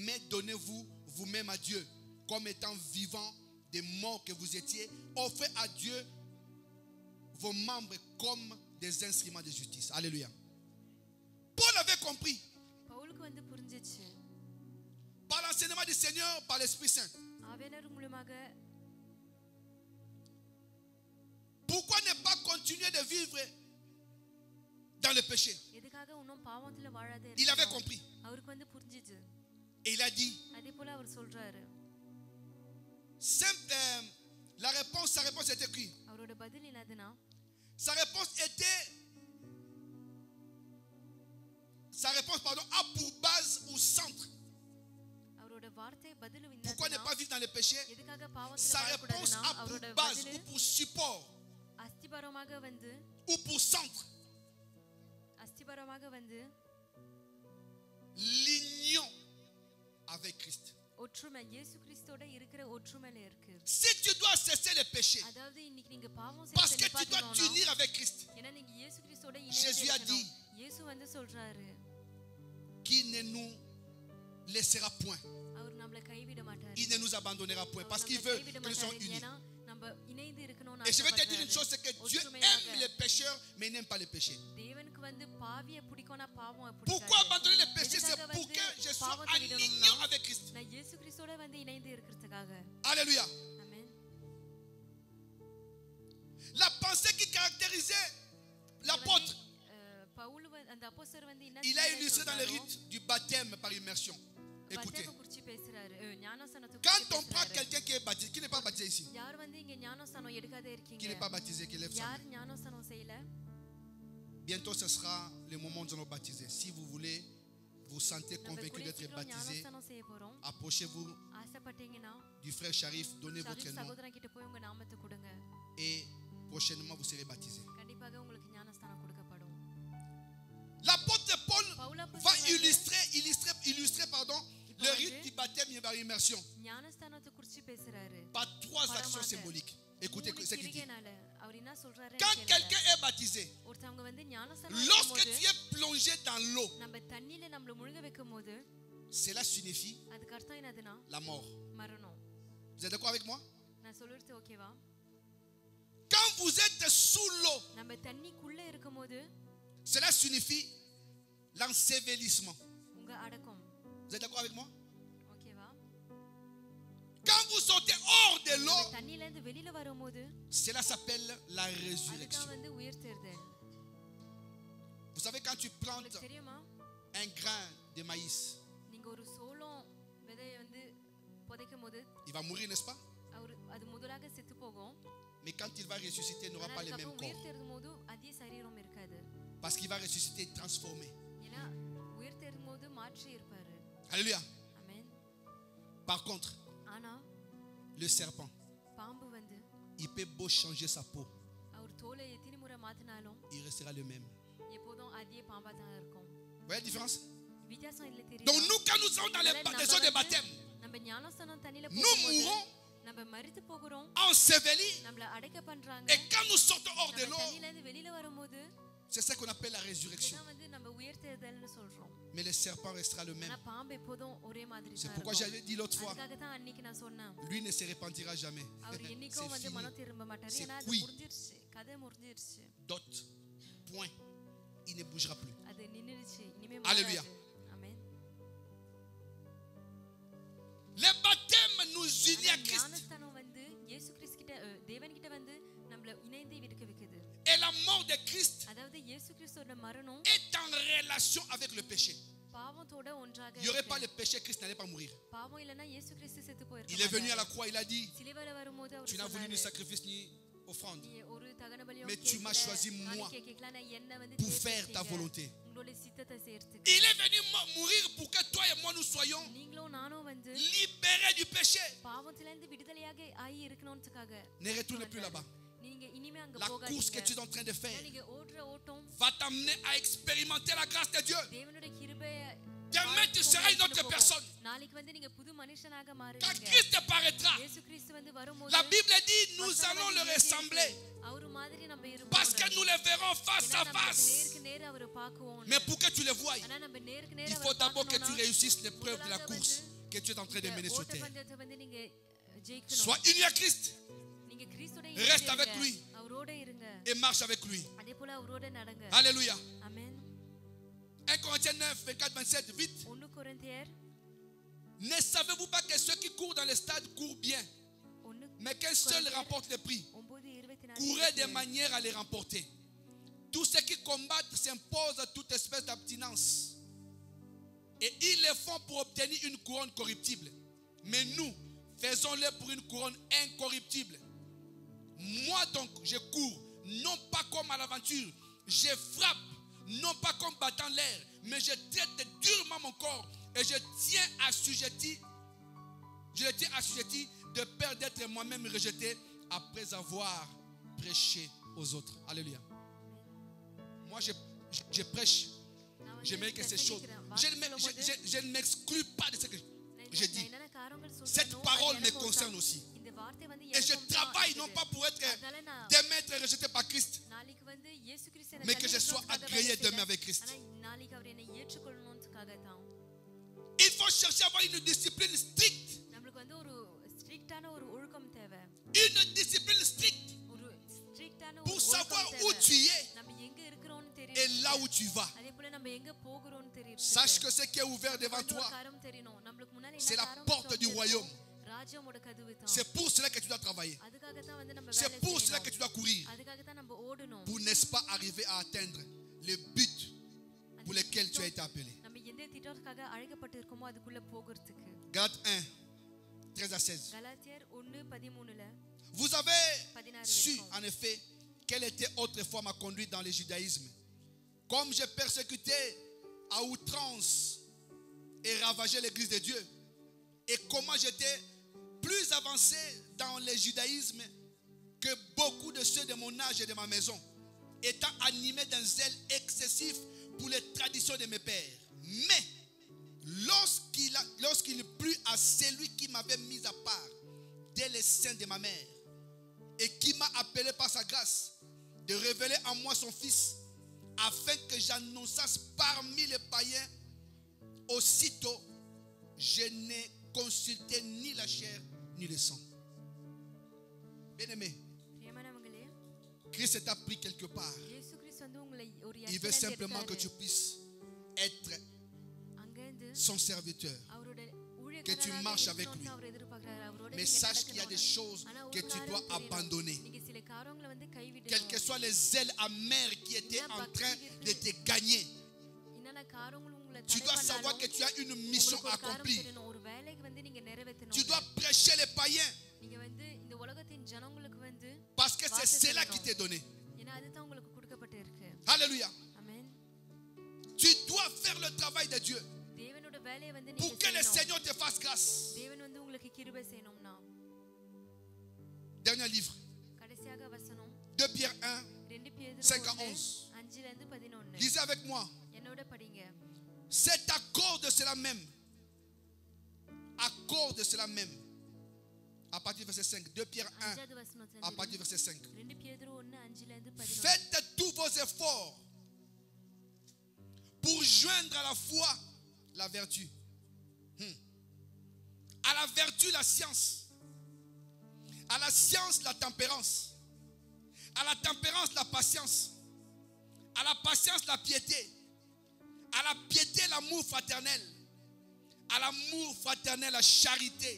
mais donnez-vous vous-même à Dieu comme étant vivants des morts que vous étiez. Offrez à Dieu vos membres comme des instruments de justice. Alléluia. Paul avait compris பவுலுக்கு வந்து புரிஞ்சிச்சு. par l'enseignement du Seigneur, par l'Esprit Saint. ஆவியானவர் மூலமாக Pourquoi ne pas continuer de vivre dans le péché? எதுக்காக இன்னும் பாவத்துல வாழாதே Il avait இருக்கணும்? compris. அவருக்கு வந்து புரிஞ்சிச்சு. Et il a dit, அதே போல அவர் சொல்றாரு. sa réponse était qui? அவரோட பதில் என்னதுன்னா, Sa réponse, a pour base ou centre. அவரோட வார்த்தை பதில் Pourquoi ne என்னதுன்னா, pas vivre dans le péché? எதுக்காக பாவத்துல Sa réponse வாழக்கூடாதுன்னா, a pour அவரோட base பதில் ou pour support அஸ்திபாரமாக வந்து ou pour centre l'union avec Christ. ஒற்றுமை இயேசு கிறிஸ்துவோட இருக்கிற ஒற்றுமையில இருக்கு. Si tu dois cesser le péché, அதாவது இன்னைக்கு நீங்க பாவம் parce que tu dois செய்யணும், t'unir avec Christ, ஏன்னா நீங்க இயேசு கிறிஸ்துவோட Jésus a dit, இயேசு வந்து சொல்றாரு, qui ne nous laissera point, அவர் நம்மள கைவிட மாட்டாரு. il ne nous abandonnera point, parce qu'il veut que nous soyons unis. ஏன்னா நம்ம இணைந்து இருக்கணும்னு Et je vais te dire une ஆசைப்படுறாரு. chose, c'est que Dieu aime les pécheurs, mais il n'aime pas les péchés. தேவனுக்கு வந்து பாவியை பிடிக்கும்னா பாவம் Pourquoi abandonner les péchés? C'est pour que je sois en union avec Christ. நான் இயேசு கிறிஸ்துவோட வந்து இணைந்து இருக்கிறதுக்காக. Alléluia. ஆமென். La pensée qui caractérisait l'apôtre, Pavul அந்த அப்போஸ்தலர் வந்து என்ன il a illustré dans le rite du baptême par immersion. Écoutez, பத்தேம குறிச்சி பேசுறாரு. ஞானஸ்நானத்தை quand on prend quelqu'un qui est baptisé, qui n'est pas baptisé ici, யார் வந்து இங்க ஞானஸ்நானம் எடுக்காத qui இருக்கீங்க, n'est pas baptisé, qui lève sa யார் main. ஞானஸ்நானம் செய்யல, Bientôt ce sera le moment où nous allons baptiser. Si vous voulez, vous sentez நம்ம convaincu கூடிய d'être சீக்கிரம் baptisé, ஞானஸ்நானம் செய்ய போறோம். approchez-vous ஆசைப்பட்டீங்கன்னா du frère Sharif, donnez votre Sharif nom சகோதரன் கிட்ட போய் உங்க நாமத்தை கொடுங்க. et prochainement vous serez baptisé. கண்டிப்பாக உங்களுக்கு ஞானஸ்நானம் கொடுக்கப்படும். L'apôtre Paul பவுல் va அப்போஸ்தலர் illustrer le rite du baptême par immersion ஞானஸ்நானத்தை குறிச்சி பேசுறாரு. par 3 actions symboliques. Écoutez ce qu'il dit. கிரிகைனால அவர் என்ன சொல்றாரு? Quand quelqu'un est baptisé, ஒருத்தவங்க வந்து ஞானஸ்நானம் lorsque எடுக்கும்போது, tu es plongé dans l'eau, நம்ம தண்ணியில நம்மள முழுக வைக்கும்போது cela signifie அதுக்கு அர்த்தம் என்னதுன்னா la mort. மரணம். Vous êtes d'accord avec moi? நான் சொல்றது ஓகேவா? Quand vous êtes sous l'eau, நம்ம தண்ணிக்குள்ள இருக்கும்போது cela signifie l'ensevelissement. உங்க அடக்கம். Vous êtes d'accord avec moi? ஓகேவா? Quand vous sortez hors de l'eau, நம்ம தண்ணில இருந்து வெளியில வரும்போது cela s'appelle la அதுதான் résurrection. வந்து உயிர்த்தெழுதல். Vous savez, quand tu plantes உங்களுக்கு தெரியுமா? un grain de maïs, நீங்க ஒரு சோளம் விதையை வந்து புதைக்கும்போது il va mourir, n'est-ce pas? அது முதலாக செத்து போகும். Mais quand il va ressusciter, il n'aura pas le même corps. உயிர்த்தெழுதும் போது அதே சரீரம் இருக்காது. Parce qu'il va ressusciter transformé. ஏன்னா உயிர்த்தெழுதும் போது மாற்றி இருப்பாரு. Alléluia. ஆமென். Par contre, ஆனா le serpent, பாம்பு வந்து il peut beau changer sa peau, அவர் தோலை எத்தனை முறை மாத்தினாலும் il restera le même. எப்போதும் அதே பாம்பா தான் இருக்கும். Vous voyez la différence? வித்தியாசம் இல்ல Donc தெரியுமா? nous, quand nous sommes dans les eaux de baptême, நம்ம ஞானஸ்நானம் தண்ணில nous போகும்போது mourrons நம்ம மரித்து போகிறோம், ensevelis நம்மள நம்மள அடக்க பண்றாங்க. Et quand nous sortons hors de நம்ம l'eau, தண்ணில இருந்து வெளியில வரும்போது c'est ça qu'on appelle la résurrection. இதான் வந்து நம்ம உயிர்த்தெழுதல்னு சொல்றோம். Mais le serpent restera le même. ஆனா பாம்பு எப்போதும் ஒரே மாதிரி C'est தான் pourquoi இருக்கும். j'avais dit l'autre fois, அதுக்காக தான் அன்னைக்கு நான் சொன்னேன், lui ne se repentira jamais. அவர் C'est என்னைக்கும் வந்து fini. மனம் திரும்ப மாட்டாரு. C'est ஏன்னா அது cuit. முடிஞ்சிருச்சு, கதை முடிஞ்சிருச்சு, Dot. Point. Il ne bougera plus. அது நின்னுடுச்சு, இனிமே Alléluia. மாறாது. ஆமென். Le baptême nous unit à Christ. ஞானஸ்தானம் வந்து இயேசு கிறிஸ்து கிட்ட தேவன் கிட்ட வந்து நம்மள இணைந்து இருக்க வைக்குது. Et la mort de Christ அதாவது இயேசு கிறிஸ்துவோட மரணம் est en relation avec le péché. பாவத்தோட ஒன்றாக Il n'y aurait pas இருக்கு. le péché, Christ n'allait pas mourir. பாவம் இல்லனா இயேசு கிறிஸ்து செத்து Il est venu à la போயிருப்பாரு. croix, il a dit, சிலுவையில வரும்போது அவர் tu n'as voulu ni சொன்னாரு, sacrifice ni offrande நீ ஒரு தகன பலியோ Mais tu m'as choisi moi என்ன வந்து pour faire ta volonté. உங்களோட சித்தத்தை சேர்த்து Il est venu mourir pour que toi et moi nous soyons நீங்களும் நானும் வந்து libérés du péché. பாவத்துல இருந்து விடுதலையாக ஆகி இருக்கணும்ன்றதுக்காக. Ne retourne plus là-bas. நீங்க இனிமே அங்க La course que tu es போகாதீங்க. en train de faire நீங்க ஓடுற ஓட்டம் va t'amener à expérimenter la grâce de Dieu. தேவனுடைய கிருபையை Demain, tu seras une autre personne. நாளைக்கு வந்து நீங்க புது மனுஷனாக Quand மாறுவீங்க. Christ apparaîtra, இயேசு கிறிஸ்து வந்து வரும்போது la Bible dit, nous allons le ressembler அவரு மாதிரி நம்ம இருப்போம். parce que nous le verrons face à face. நேருக்கு நேர் அவரை பார்க்குவோம். Mais pour que tu le voies, ஆனா நம்ம நேருக்கு நேர் il அவரை faut d'abord que tu பார்க்கணும்னா réussisses l'épreuve de la course que tu es en train de mener sur terre. ஓட்டப்பந்தயத்தை வந்து நீங்க ஜெயிக்கணும். Sois uni à Christ நீங்க கிறிஸ்துவோட Reste avec lui. அவரோட இருங்க. et marche avec lui. அதே போல அவரோட நடங்க. Alléluia. ஆமென். 1 Corinthiens 9, 24, 27, vite. 1 கொரிந்தியர் Ne savez-vous pas que ceux qui courent dans les stades courent bien, 1 mais qu'un seul remporte le prix? 9:24 Courez de manière à les remporter. Tous ceux qui combattent s'imposent à toute espèce d'abstinence. Et ils le font pour obtenir une couronne corruptible. Mais nous, faisons-le pour une couronne incorruptible. Moi donc, je cours, non pas comme à l'aventure. Je frappe, non pas comme battant l'air, mais je traite durement mon corps. Et je tiens assujetti de peur d'être moi-même rejeté après avoir prêché aux autres. Alléluia. Moi, je prêche. J'aimerais que ces choses. Je ne m'exclus pas de ce que je dis. Cette parole me concerne aussi. Et je travaille non pas pour être demain être rejeté par Christ, mais que je sois agréé demain avec Christ. Il faut chercher à avoir une discipline stricte. Une discipline stricte pour savoir où tu es et là où tu vas. Sache que ce qui est ouvert devant toi, c'est la porte du royaume. C'est pour cela que tu dois travailler. C'est pour cela que tu dois courir. Pour, n'est-ce pas, arriver à atteindre le but pour lequel tu as été appelé. Galates 1, 13 à 16. Vous avez su, en effet, quelle était autrefois ma conduite dans le judaïsme. Comme j'ai persécuté à outrance et ravagé l'église de Dieu. Et comment j'étais plus avancé dans le judaïsme que beaucoup de ceux de mon âge et de ma maison, étant animé d'un zèle excessif pour les traditions de mes pères. Mais lorsqu'il plut à celui qui m'avait mis à part dès le sein de ma mère et qui m'a appelé par sa grâce de révéler en moi son fils afin que j'annonçasse parmi les païens, aussitôt je n'ai consulté ni la chair ni le sang. Bien-aimé, Christ t'a pris quelque part. Il veut simplement que tu puisses être son serviteur, que tu marches avec lui. Mais sache qu'il y a des choses que tu dois abandonner. Quels que soient les zèles amers qui étaient en train de te gagner, tu dois savoir que tu as une mission accomplie. Tu dois prêcher les païens parce que c'est cela qui t'est donné. Alléluia. Tu dois faire le travail de Dieu pour que le Seigneur te fasse grâce. Dernier livre, 2 Pierre 1, 5 à 11. Lisez avec moi. C'est à cause de cela même, à partir du verset 5. 2 Pierre 1, 5வது வசனத்துல à இருந்து partir du verset 5. 2 பேதுரு 1:5ல இருந்து 11 Faites tous vos efforts pour joindre à la foi la vertu. À la vertu, la science. À la science, la tempérance. À la tempérance, la patience. À la patience, la piété. À la piété, l'amour fraternel. À l'amour fraternel, la charité.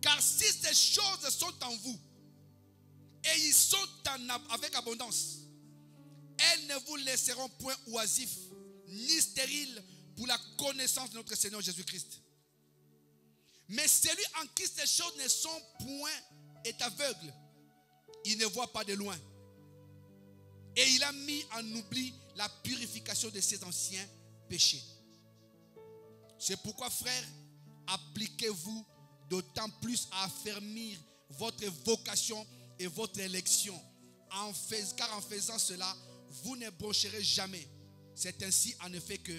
Car si ces choses sont en vous, et ils sont avec abondance, elles ne vous laisseront point oisifs, ni stériles pour la connaissance de notre Seigneur Jésus-Christ. Mais celui en qui ces choses ne sont point est aveugle. Il ne voit pas de loin. Et il a mis en oubli la purification de ses anciens péchés. C'est pourquoi, frères, appliquez-vous d'autant plus à affermir votre vocation et votre élection. Car en faisant cela, vous ne broncherez jamais. C'est ainsi en effet que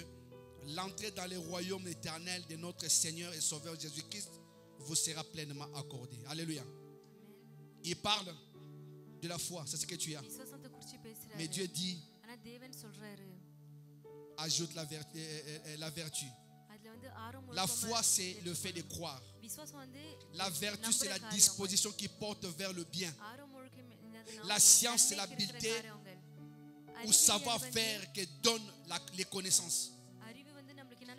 l'entrée dans le royaume éternel de notre Seigneur et Sauveur Jésus-Christ vous sera pleinement accordée. Alléluia. Il parle de la foi, c'est ce que tu as. விசுவாசத்தை குறித்து பேசுறாரு. Mais Dieu dit, ஆனா தேவன் சொல்றாரு ajoute la vertu. அதுல வந்து ஆரம் La foi, c'est le fait de croire. விசுவாசம் வந்து La vertu, c'est la disposition qui porte vers le bien. ஆரம் முழுக்க La science, c'est l'habileté ou savoir-faire que donne les connaissances.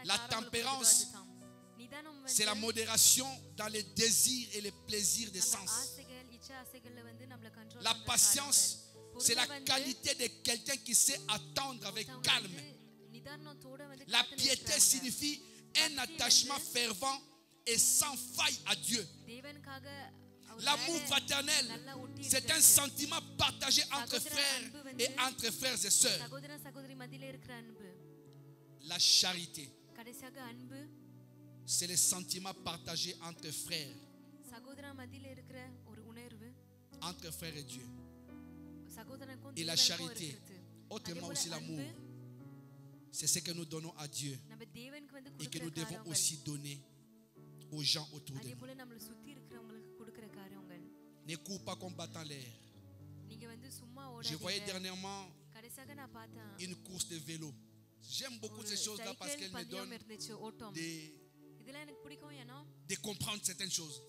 La tempérance, c'est la modération dans les désirs et les plaisirs des sens. La patience, c'est la qualité de quelqu'un qui sait attendre avec calme. La piété signifie un attachement fervent et sans faille à Dieu. L'amour fraternel, c'est un sentiment partagé entre frères et entre frères et sœurs. La charité, c'est le sentiment partagé entre frères, entre frères et Dieu. Et la charité, autrement aussi l'amour, c'est ce que nous donnons à Dieu et que nous devons aussi donner aux gens autour de nous. Ne cours pas comme battant l'air. Je voyais dernièrement une course de vélo. J'aime beaucoup ces choses-là parce qu'elles me donnent de comprendre certaines choses.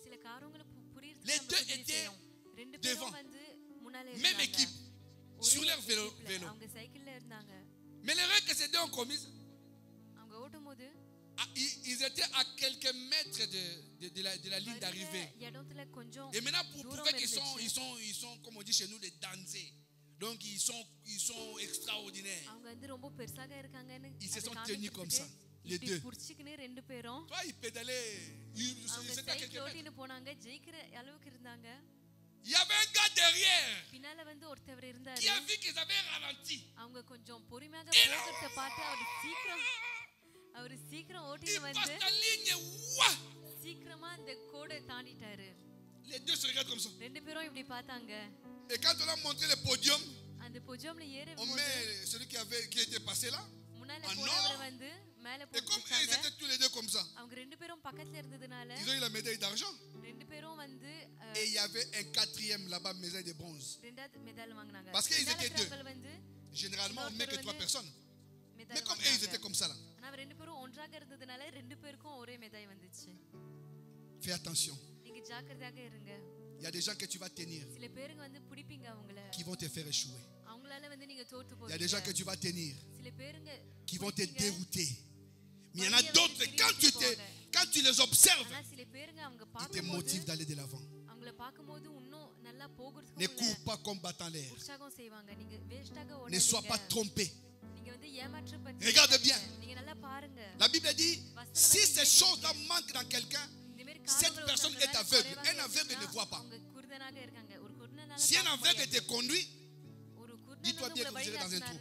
Les deux étaient devant, même équipe, sur leur vélo. Mais l'erreur que ces deux ont commise, ils étaient à quelques mètres de la ligne d'arrivée. Et maintenant, pour qu'ils sont, comme on dit chez nous, des dansés. Donc, ils sont extraordinaires. Ils se sont tenus comme ça, les deux. Toi, ils pédalaient. Ils étaient à quelques mètres. Il y avait un gars derrière qui a vu qu'ils avaient ralenti. Il passe la ligne. Les deux se regardent comme ça. Et quand on a montré le podium, on met celui qui était passé là en or. Et comme ils étaient tous les deux comme ça, ils ont eu la médaille d'argent. Et il y avait un quatrième là-bas, médaille de bronze. Parce qu'ils étaient deux. Généralement, on ne met que 3 personnes. Mais comme eux, ils étaient comme ça là. Fais attention. Il y a des gens que tu vas tenir qui vont te faire échouer. Il y a des gens que tu vas tenir qui vont te dérouter. Mais il y en a d'autres, quand tu les observes, ils te motivent d'aller de l'avant. Ne cours pas comme battant l'air. Ne sois pas trompé. Regarde bien. La Bible dit, si ces choses-là manquent dans quelqu'un, cette personne est aveugle. Un aveugle ne voit pas. Si un aveugle te conduit, dis-toi bien que vous irez dans un trou.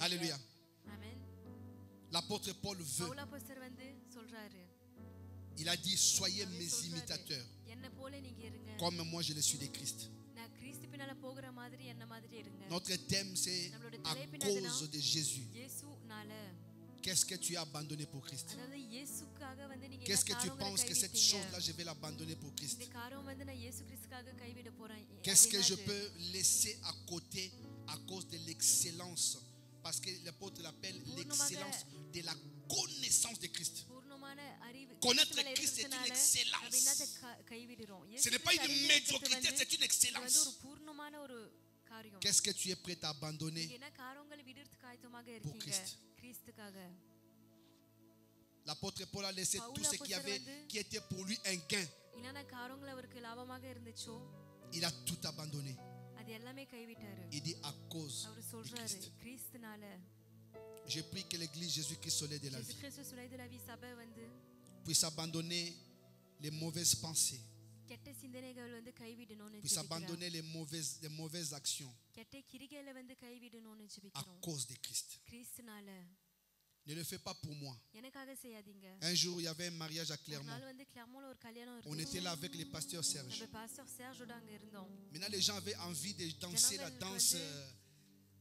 Alléluia. L'apôtre Paul veut. Il a dit, soyez mes imitateurs, comme moi je le suis de Christ. Notre thème, c'est à cause de Jésus Qu'est-ce que tu as abandonné pour Christ? அதாவது இயேசுக்காக வந்து நீங்க Qu'est-ce என்ன que tu காரியங்களை penses que cette கைவிட்டீங்க? chose-là, je vais l'abandonner pour Christ? இந்த காரியம் வந்து நான் இயேசு கிறிஸ்துக்காக கைவிட போறேன். Qu'est-ce que அது je என்னது? peux laisser à côté à cause de l'excellence? Parce que l'apôtre l'appelle l'excellence de la connaissance de Christ. பூர்ணமான அறிவு. Connaître கிறிஸ்துவில Christ, c'est une இருக்கிறதுனால excellence. நம்ம என்னத்தை கைவிடுறோம்? Ce n'est pas une médiocrité, c'est une இது வந்து excellence. ஒரு பூர்ணமான ஒரு காரியம். Qu'est-ce que tu es prêt à abandonner? நீங்க என்ன காரியங்களை விடுறதுக்கு ஆயத்தமாக Pour இருக்கீங்க? Christ. கிறிஸ்துக்காக. L'apôtre Paul a laissé tout ce qui était pour lui un gain. என்னென்ன காரியங்கள் அவருக்கு லாபமாக இருந்துச்சோ Il a tout abandonné. அது எல்லாமே கைவிட்டாரு. Il dit à cause அவர் de சொல்றாரு Christ. கிறிஸ்துனால. Je prie que l'église Jésus-Christ soleil de la இயேசு vie கிறிஸ்து சுலை de la vie சபை வந்து puisse abandonner les mauvaises pensées, கெட்ட சிந்தனைகள் வந்து கைவிடணும்னு puisse ஜெபிக்கிறோம். abandonner les mauvaises actions கெட்ட கிரிகளை வந்து கைவிடணும்னு à ஜெபிக்கிறோம். cause de Christ. கிறிஸ்துனால. Ne le fais pas pour moi. எனக்காக செய்யாதீங்க. Un jour, il y avait un mariage à ஒரு Clermont. நாள் வந்து கிளர்மோன்ல ஒரு கல்யாணம் On était இருந்துச்சு. là avec les pasteurs Serge. நம்ம பாஸ்டர் சேர்ஜோட அங்க இருந்தோம். Maintenant, les gens avaient envie de danser la danse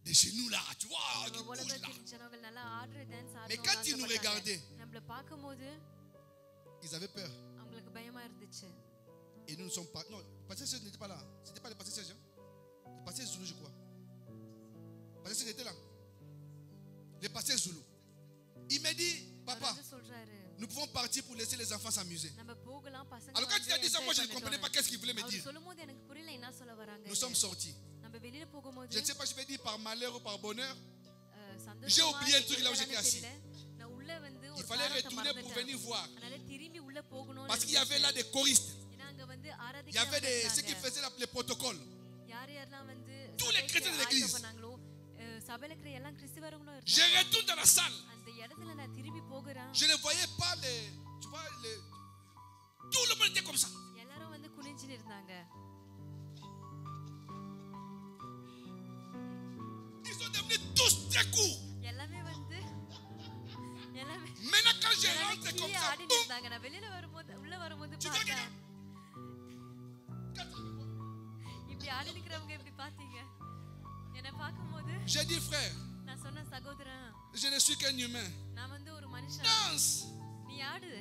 de chez nous là, tu vois, qui bouge là. உலகத்தின் ஜனங்கள் நல்லா ஆடுற dance Mais quand ils nous regardaient, நம்மள பாக்கும்போது ils avaient peur. அவங்களுக்கு பயமா இருந்துச்சு. Et nous ne sommes pas. Non, le pasteur Serge n'était pas là. C'était pas le pasteur Serge. Hein? Le pasteur Zoulou, je crois. Le pasteur Serge était là. Le pasteur Zoulou. Il m'a dit, அவர் papa, வந்து சொல்றாரு nous pouvons partir pour laisser les enfants s'amuser. நம்ம போகலாம் பசங்க. Alors quand il a dit ça, moi je ne comprenais pas qu'est-ce qu'il voulait me அவர் dire. சொல்லும்போது எனக்கு புரியல என்ன சொல்ல வராங்க. Nous sommes sortis. நம்ம வெளியில போகும்போது Je ne sais pas, je vais dire par malheur ou par bonheur. சந்தோஷமா J'ai oublié un truc là où j'étais assis. நான் உள்ள வந்து Il ஒரு fallait காரியத்தை retourner pour மறந்துட்டேன். venir voir. அதனால திரும்பி உள்ள போகணும். Parce qu'il y avait là des choristes. ஏன்னா அங்க வந்து Il y avait ceux qui ஆராதிக்க faisaient les protocoles. யார் யாரெல்லாம் வந்து Tous les chrétiens de l'église. பண்ணாங்களோ சபையில இருக்கிற எல்லா கிறிஸ்தவர்களும் Je இருந்தாங்க. retourne dans la salle. அந்த இடத்துல நான் திரும்பி போகிறேன். Je ne voyais pas les. Tu vois, tout le monde était comme ça. எல்லாரும் வந்து குனிஞ்சின்னு இருந்தாங்க. Ils sont devenus tous très courts. எல்லாமே வந்து எல்லாமே Maintenant, quand je rentre comme கீழே ça, ஆடின்னு boum, இருந்தாங்க. நான் வெளியில வரும்போது உள்ள வரும்போது tu vois பார்த்தேன். quelqu'un. இப்படி ஆடி நிக்கிறவங்க இப்படி பாத்தீங்க. என்ன பாக்கும்போது J'ai dit, frère, நான் சொன்ன சகோதரன் je ne suis qu'un humain. நான் வந்து ஒரு மனுஷன். Danse. நீ ஆடு.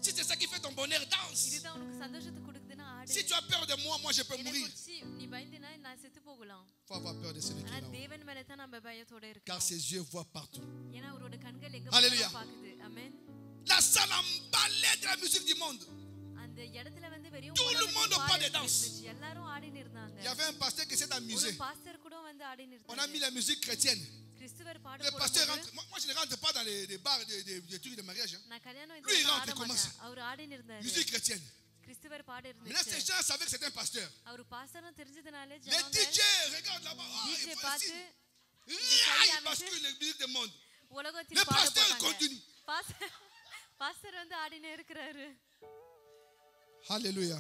Si c'est ça qui fait ton bonheur, danse. இதுதான் உனக்கு சந்தோஷத்தை கொடுக்குதுன்னா ஆடு. Si tu as peur de moi, je peux என்னை mourir. குறிச்சு நீ பயந்துனா நான் செத்து போகலாம். Il faut avoir peur de celui qui ஆனா est là-haut. தேவன் மேல தான் நம்ம பயத்தோட Car இருக்கணும். ses yeux voient partout. ஏன்னா அவரோட கண்கள் எங்க Alléluia. பாக்குது. ஆமென். La salle emballée de la musique du monde. அந்த இடத்துல வந்து வெறும் Tout le monde au pas de danse. எல்லாரும் ஆடின்னு இருந்தாங்க. Il y avait un pasteur qui s'est ஒரு amusé. பாஸ்டர் கூட வந்து ஆடின்னு On a இருந்தாங்க. mis la musique chrétienne. கிறிஸ்துவர் பாட Le pasteur போடும்போது rentre. Moi, je ne rentre pas dans les bars, des trucs de mariage. Hein. நான் கல்யாணம் Lui, il rentre, ஆட il commence. மாட்டேன். அவர் ஆடின்னு இருந்தாரு. Musique chrétienne. கிறிஸ்துவர் பாட Maintenant, ces இருந்துச்சு. gens savaient que c'était un pasteur. அவர் பாஸ்டர்னு தெரிஞ்சதுனால Les ஜனங்கள் DJ, regarde là-bas. Oh, DJ il faut பார்த்து ici. Il bascule les musiques du monde. உலகத்தில் Le பாட pasteur போட்டாங்க. continue. பாஸ்டர் வந்து ஆடினே இருக்கிறாரு. Alléluia.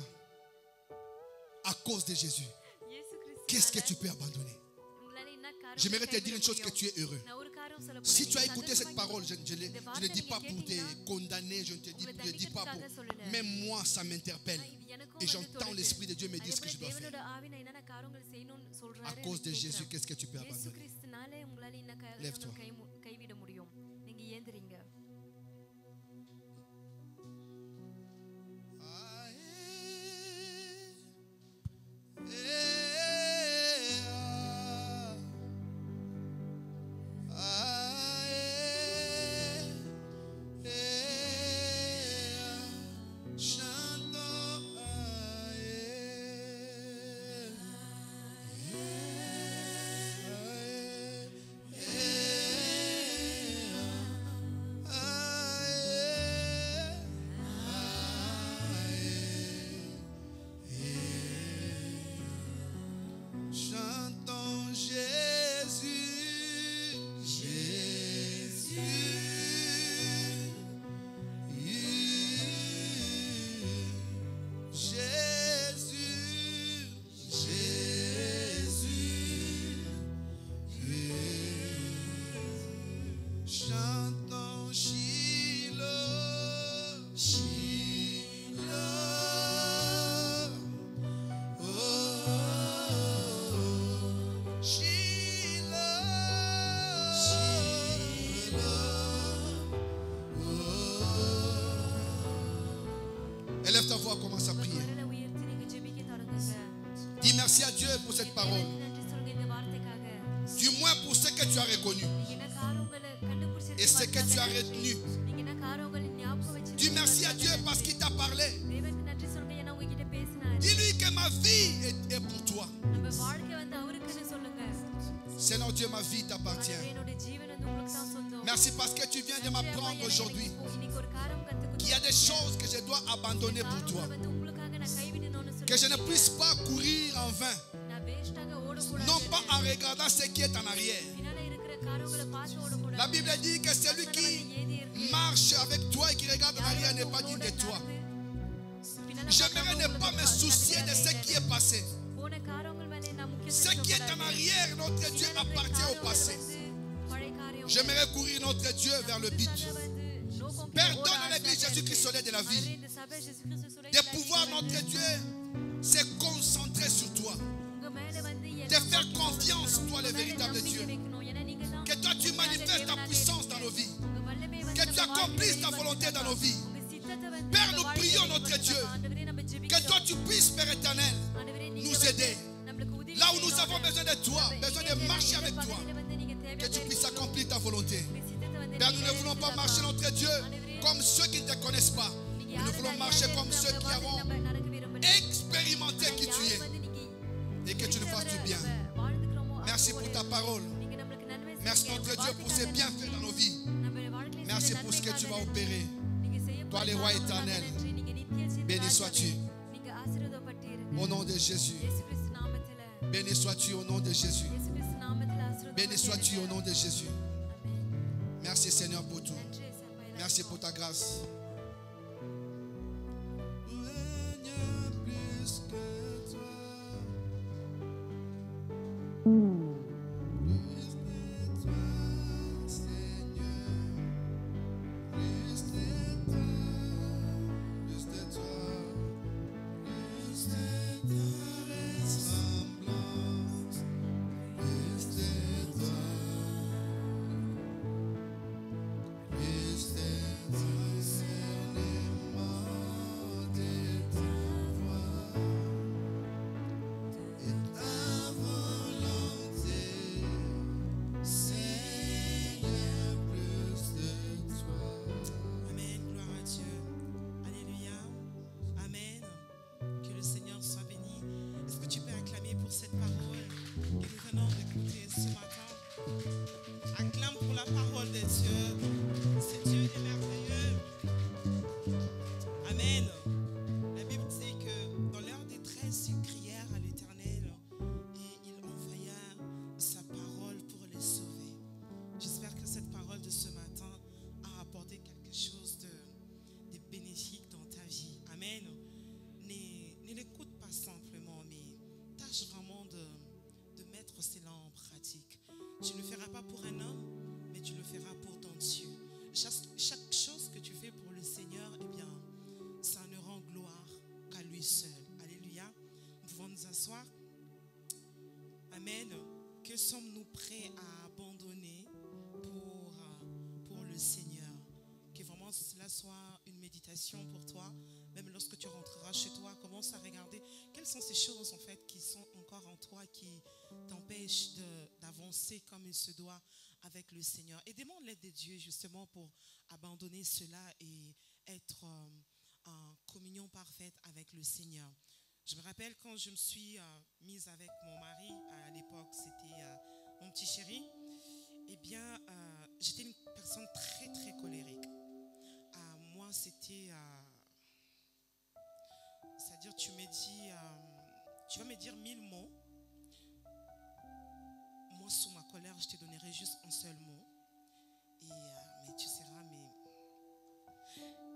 À cause de Jésus, இயேசு கிறிஸ்து qu'est-ce que tu peux abandonner? உங்களால என்ன காரியம் J'aimerais te கைவிட dire une chose, que முடியும்? tu es heureux. நான் ஒரு காரியம் சொல்ல Si போறேன். tu as நீங்க écouté cette சந்தோஷமா parole, je ne dis pas pour te condamner, je ne te dis pas pour. Même moi, ça m'interpelle. எனக்கும் Et வந்து j'entends தோணுது. l'Esprit de Dieu me dire ce que அதே je போல dois தேவனோட faire. ஆவி நான் என்னென்ன காரியங்கள் செய்யணும்னு À சொல்றாரு. cause de எனக்கு Jésus, கேட்கிறேன். qu'est-ce que tu peux இயேசு abandonner? கிறிஸ்துனாலே உங்களால என்ன Lève-toi. காரியங்கள் கைவிட முடியும். நீங்க ஏந்திரீங்க. Dis merci à Dieu pour cette parole. நன்றி சொல்லுங்க இந்த வார்த்தைக்காக. Du moins pour ce que tu as reconnu நீங்க என்ன காரியங்களை கண்டுபிடிச்சிருக்கீங்க et ce que tu as retenu. நீங்க என்ன காரியங்களை ஞாபகம் வச்சிருக்கீங்க. Dis merci à Dieu parce qu'il t'a parlé. தேவனுக்கு நன்றி சொல்லுங்க ஏன்னா உங்ககிட்ட பேசினாரு. Dis-lui que ma vie est pour toi. நம்ம வாழ்க்கை வந்து அவருக்குன்னு சொல்லுங்க. Seigneur Dieu, ma vie t'appartient. ஆண்டவரே, என்னோட ஜீவன் வந்து உங்களுக்கு தான் சொந்தம். Merci parce que tu viens de m'apprendre aujourd'hui இன்னைக்கு ஒரு காரியம் கத்துக்கிட்டேன். qu'il y a des choses que je dois abandonner pour toi. வந்து உங்களுக்காக நான் கைவிடணும்னு சொல்லி. Que je ne puisse pas courir en vain. நான் வேஸ்டாக ஓடக்கூடாது. Non pas en regardant ce qui est en arrière. பின்னால இருக்கிற காரியங்களை பார்த்து ஓடக்கூடாது. La Bible dit que celui qui marche avec toi et qui regarde en arrière n'est pas digne de toi. J'aimerais ne pas me soucier de ce qui est passé. போன காரியங்கள் மேலே நான் Ce qui est en arrière, notre Dieu appartient au passé. பழைய காரியம். J'aimerais courir notre Dieu vers le but. Père, donne à l'église Jésus-Christ soleil de la vie இந்த சபை இயேசு கிறிஸ்து சொல்ல de pouvoir, notre Dieu, se concentrer sur toi. உங்க மேல வந்து De faire confiance, toi le véritable Dieu. Que toi tu manifestes ta puissance dans nos vies. Que tu accomplisses ta volonté dans nos vies. Père, nous prions notre Dieu. Que toi tu puisses, Père éternel, nous aider. Là où nous avons besoin de toi, besoin de marcher avec toi. Que tu puisses accomplir ta volonté. Père, nous ne voulons pas marcher notre Dieu comme ceux qui ne te connaissent pas. Mais nous voulons marcher comme ceux qui avons expérimenté qui tu es. Et que tu nous fasses du bien. Merci pour ta parole. Merci notre Dieu pour ces bienfaits dans nos vies. Merci pour ce que tu vas opérer. Toi le roi éternel, béni sois-tu. Au nom de Jésus. Béni sois-tu au nom de Jésus. Béni sois-tu au nom de Jésus. Merci Seigneur pour tout. Merci pour ta grâce. Tu ne le feras pas pour un homme, mais tu le feras pour ton Dieu. Chaque chose que tu fais pour le Seigneur, eh bien, ça ne rend gloire qu'à lui seul. Alléluia. Nous pouvons nous asseoir. Amen. Que sommes-nous prêts à abandonner pour le Seigneur? Que vraiment cela soit une méditation pour toi. Même lorsque tu rentreras chez toi, commence à regarder quelles sont ces choses en fait qui sont encore en toi, qui t'empêchent d'avancer comme il se doit avec le Seigneur. Et demande l'aide de Dieu justement pour abandonner cela et être en communion parfaite avec le Seigneur. Je me rappelle quand je me suis mise avec mon mari, à l'époque c'était mon petit chéri, eh bien j'étais une personne très très colérique. Moi c'était... c'est-à-dire tu vas me dire 1000 mots. Moi sous ma colère je te donnerai juste un seul mot. Et mais tu seras, mais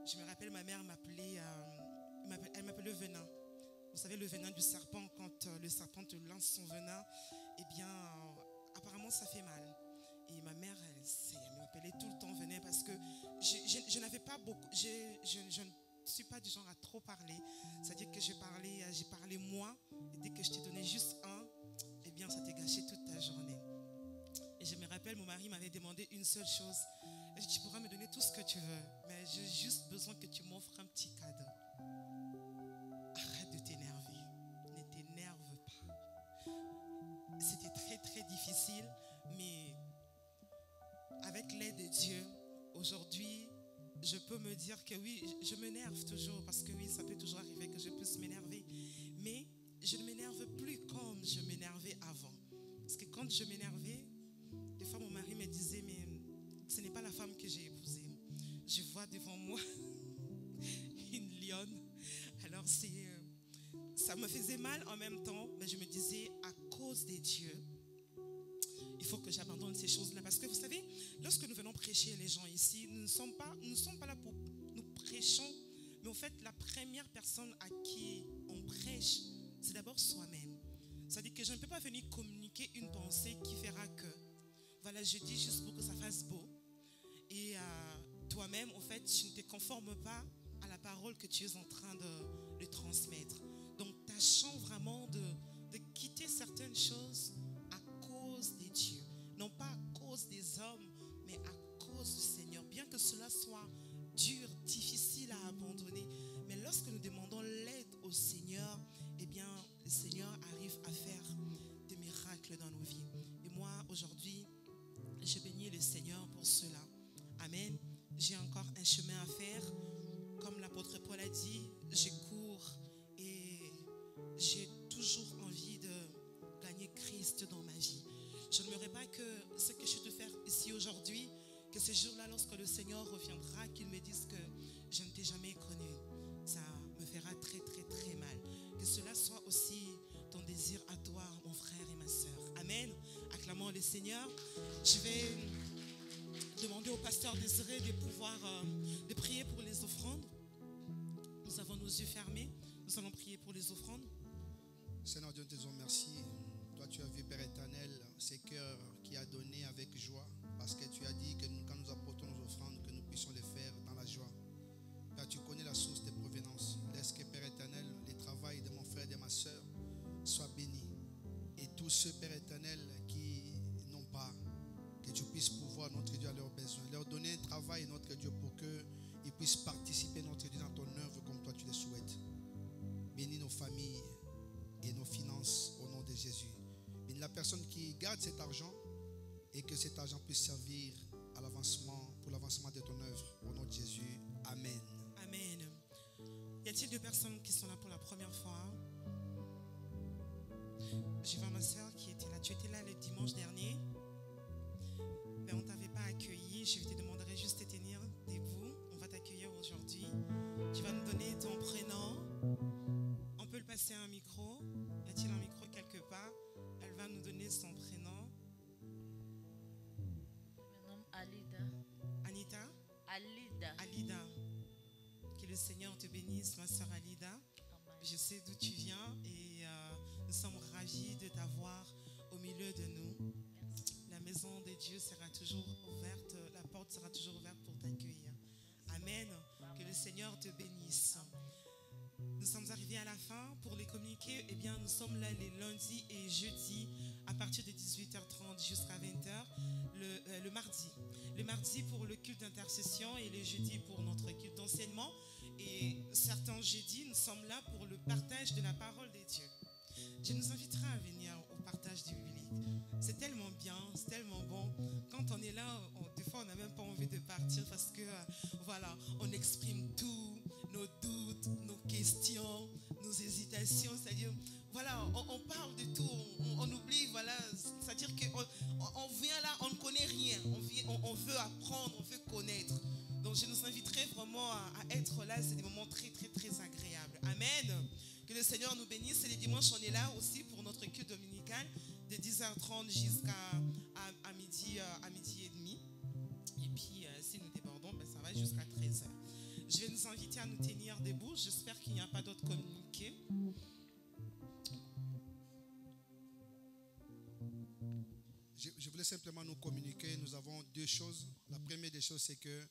je me rappelle ma mère m'appelait, elle m'appelait le venin. Vous savez le venin du serpent, quand le serpent te lance son venin, eh bien apparemment ça fait mal. Et ma mère elle m'appelait tout le temps venin parce que je n'avais pas beaucoup, je ne suis pas du genre à trop parler. C'est-à-dire que j'ai parlé moi, et dès que je t'ai donné juste un, eh bien ça t'a gâché toute ta journée. Et je me rappelle, mon mari m'avait demandé une seule chose. Il a dit, tu pourras me donner tout ce que tu veux, mais j'ai juste besoin que tu m'offres un petit cadeau. Arrête de t'énerver, ne t'énerve pas. très difficile, mais avec l'aide de Dieu, aujourd'hui, je peux me dire que oui, je m'énerve toujours, parce que oui, ça peut toujours arriver que je puisse m'énerver, mais je ne m'énerve plus comme je m'énervais avant. Parce que quand je m'énervais, des fois mon mari me disait, mais ce n'est pas la femme que j'ai épousée. Je vois devant moi une lionne. Alors ça me faisait mal en même temps, mais je me disais, à cause des dieux, il faut que j'abandonne ces choses-là. Parce que vous savez, lorsque nous venons prêcher les gens ici, nous ne sommes pas là pour nous prêchons, mais en fait, la première personne à qui on prêche, c'est d'abord soi-même. C'est-à-dire que je ne peux pas venir communiquer une pensée qui fera que, voilà, je dis juste pour que ça fasse beau. Et toi-même, en fait, tu ne te conformes pas à la parole que tu es en train de transmettre. Donc, tâchons vraiment de quitter certaines choses à cause des dieux. Non pas à cause des hommes, mais à cause du Seigneur. Bien que cela soit dur, difficile à abandonner. Mais lorsque nous demandons l'aide au Seigneur, eh bien, le Seigneur arrive à faire des miracles dans nos vies. Et moi, aujourd'hui, je bénis le Seigneur pour cela. Amen. J'ai encore un chemin à faire. Comme l'apôtre Paul a dit, je cours et j'ai toujours envie de gagner Christ dans ma vie. Je n'aimerais pas que ce que je te fais ici aujourd'hui, que ce jour-là, lorsque le Seigneur reviendra, qu'il me dise que je ne t'ai jamais connu. Ça me fera très, très, très mal. Que cela soit aussi ton désir à toi, mon frère et ma soeur. Amen. Acclamons le Seigneur. Je vais demander au pasteur Désiré de pouvoir de prier pour les offrandes. Nous avons nos yeux fermés. Nous allons prier pour les offrandes. Seigneur Dieu, nous te disons merci. Toi, tu as vu, Père éternel, ces cœurs qui a donné avec joie, parce que tu as dit que nous, quand nous apportons nos offrandes, que nous puissions les faire dans la joie. Père, tu connais la source des provenances. Laisse que, Père éternel, le travail de mon frère et de ma soeur soit béni. Et tous ceux, Père éternel, qui n'ont pas, que tu puisses pouvoir, notre Dieu, à leurs besoins. Leur donner un travail, notre Dieu, pour qu'ils puissent participer, notre Dieu, dans ton œuvre comme toi tu le souhaites. Bénis nos familles et nos finances au nom de Jésus. Bénis la personne qui garde cet argent et que cet argent puisse servir à l'avancement, pour l'avancement de ton œuvre. Au nom de Jésus. Amen. Amen. Y a-t-il des personnes qui sont là pour la première fois? Je vois ma soeur qui était là. Tu étais là le dimanche dernier. Mais on ne t'avait pas accueilli. Je te demanderai juste de tenir debout. On va t'accueillir aujourd'hui. Tu vas nous donner ton prénom. On peut le passer à un micro. Y a-t-il un micro quelque part? Elle va nous donner son prénom. Je me nomme Alida. Anita? Alida. Alida. Que le Seigneur te bénisse, ma soeur Alida. Amen. Je sais d'où tu viens et nous sommes ravis de t'avoir au milieu de nous. Merci. La maison de Dieu sera toujours ouverte, la porte sera toujours ouverte pour t'accueillir. Amen. Que le Seigneur te bénisse. Nous sommes arrivés à la fin. Pour les communiquer, eh bien, nous sommes là les lundis et jeudis à partir de 18h30 jusqu'à 20h. Le mardi. Le mardi pour le culte d'intercession et le jeudi pour notre culte d'enseignement. Et certains jeudis, nous sommes là pour le partage de la parole de Dieu. Je nous inviterai à venir au partage du biblique. C'est tellement bien, c'est tellement bon. Quand on est là, des fois, on n'a même pas envie de partir parce que, voilà, on exprime tout, nos doutes, nos questions, nos hésitations. C'est-à-dire, voilà, on parle de tout, on oublie, voilà. C'est-à-dire qu'on vient là, on ne connaît rien. On veut apprendre, on veut connaître. Donc, je nous inviterai vraiment à être là. C'est des moments très, très, très agréables. Amen. Que le Seigneur nous bénisse. Et les dimanches, on est là aussi pour notre culte dominical de 10h30 jusqu'à midi et demi. Et puis, si nous débordons, ben, ça va jusqu'à 13h. Je vais nous inviter à nous tenir debout. J'espère qu'il n'y a pas d'autres communiqués. Je voulais simplement nous communiquer. Nous avons deux choses. La première des choses, c'est que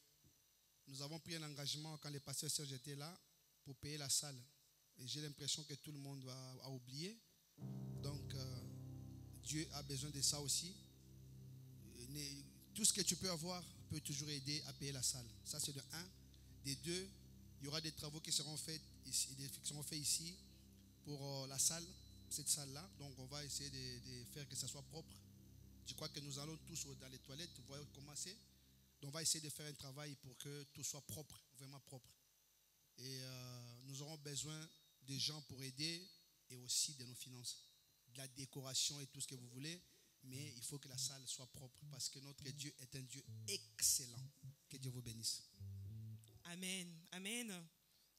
nous avons pris un engagement quand les pasteurs Serge étaient là pour payer la salle. Et j'ai l'impression que tout le monde a oublié. Donc, Dieu a besoin de ça aussi. Tout ce que tu peux avoir peut toujours aider à payer la salle. Ça, c'est de un. De deux, il y aura des travaux qui seront faits ici pour la salle, cette salle-là. Donc, on va essayer de faire que ça soit propre Je crois que nous allons tous dans les toilettes. Vous voyez comment c'est. Donc on va essayer de faire un travail pour que tout soit propre, vraiment propre. Et nous aurons besoin des gens pour aider et aussi de nos finances, de la décoration et tout ce que vous voulez. Mais il faut que la salle soit propre parce que notre Dieu est un Dieu excellent. Que Dieu vous bénisse. Amen. Amen.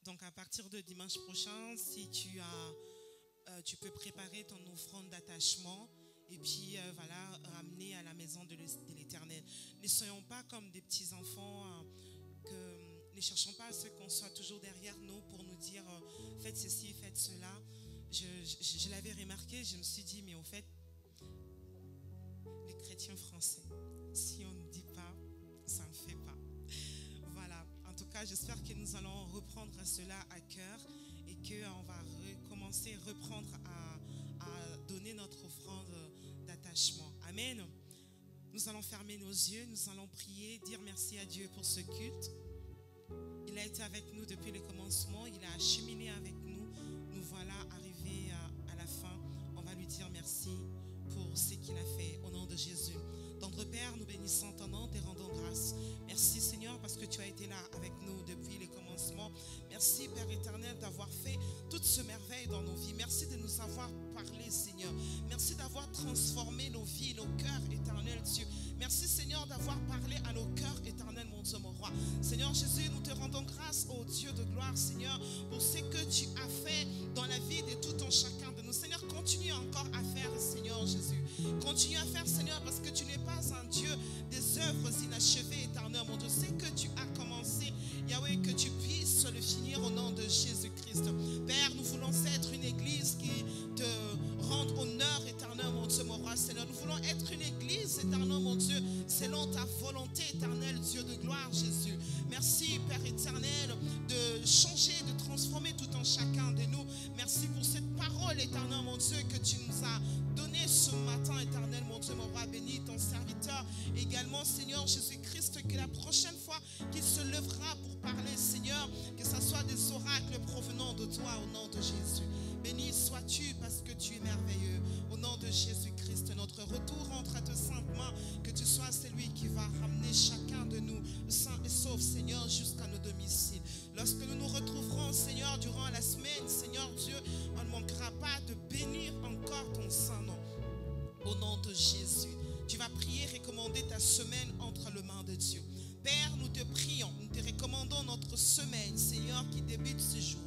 Donc à partir de dimanche prochain, si tu peux préparer ton offrande d'attachement et puis voilà, ramener à la maison de l'Éternel. Ne soyons pas comme des petits enfants ne cherchons pas à ce qu'on soit toujours derrière nous pour nous dire faites ceci, faites cela. Je l'avais remarqué, je me suis dit mais au fait, les chrétiens français, si on ne dit pas, ça ne fait pas. Voilà, en tout cas j'espère que nous allons reprendre cela à cœur et qu'on va reprendre à donner notre offrande d'attachement. Amen. Nous allons fermer nos yeux, nous allons prier, dire merci à Dieu pour ce culte. Il a été avec nous depuis le commencement, il a cheminé avec nous. Nous voilà arrivés à la fin. On va lui dire merci pour ce qu'il a fait au nom de Jésus. Tendre Père, nous bénissons ton nom, te rendons grâce. Merci Seigneur parce que tu as été là avec nous depuis le commencement. Merci Père éternel d'avoir fait toutes ces merveilles dans nos vies. Merci de nous avoir parlé Seigneur. Merci d'avoir transformé nos vies, nos cœurs éternels Dieu. Merci Seigneur d'avoir parlé à nos cœurs éternels mon Dieu, mon roi. Seigneur Jésus, nous te rendons grâce au Dieu de gloire Seigneur pour ce que tu as fait dans la vie de tout un chacun de nous. Seigneur, continue encore à faire Seigneur Jésus. Continue à faire Seigneur parce que tu n'es pas un Dieu des œuvres inachevées éternel mon Dieu. C'est que tu as commencé Yahweh, que tu puisses le finir au nom de Jésus-Christ. Père, nous voulons être une église qui te rende honneur éternel mon Dieu, mon roi Seigneur. Nous voulons être une église éternel mon Dieu, selon ta volonté éternelle, Dieu de gloire Jésus. Merci Père éternel de changer, de transformer tout en chacun de nous. Merci pour cette parole éternel mon Dieu que tu nous as donnée ce matin éternel mon Dieu, mon roi. Bénis ton serviteur également Seigneur Jésus-Christ, que la prochaine fois qu'il se lèvera pour parler Seigneur, que ce soit des oracles provenant de toi au nom de Jésus. Béni sois-tu parce que tu es merveilleux. Au nom de Jésus-Christ, notre retour entre à tes saintes mains, que tu sois celui qui va ramener chacun de nous, saint et sauf Seigneur, jusqu'à nos domiciles. Lorsque nous nous retrouverons Seigneur durant la semaine, Seigneur Dieu, on ne manquera pas de bénir encore ton saint nom. Au nom de Jésus, tu vas prier, recommander ta semaine entre les mains de Dieu. Père, nous te prions, nous te recommandons notre semaine, Seigneur, qui débute ce jour.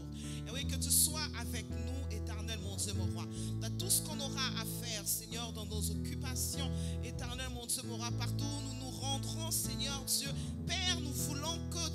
Et oui, que tu sois avec nous, éternel mon Dieu, mon roi. Dans tout ce qu'on aura à faire, Seigneur, dans nos occupations, éternel mon Dieu, mon roi, partout où nous nous rendrons, Seigneur Dieu. Père, nous voulons que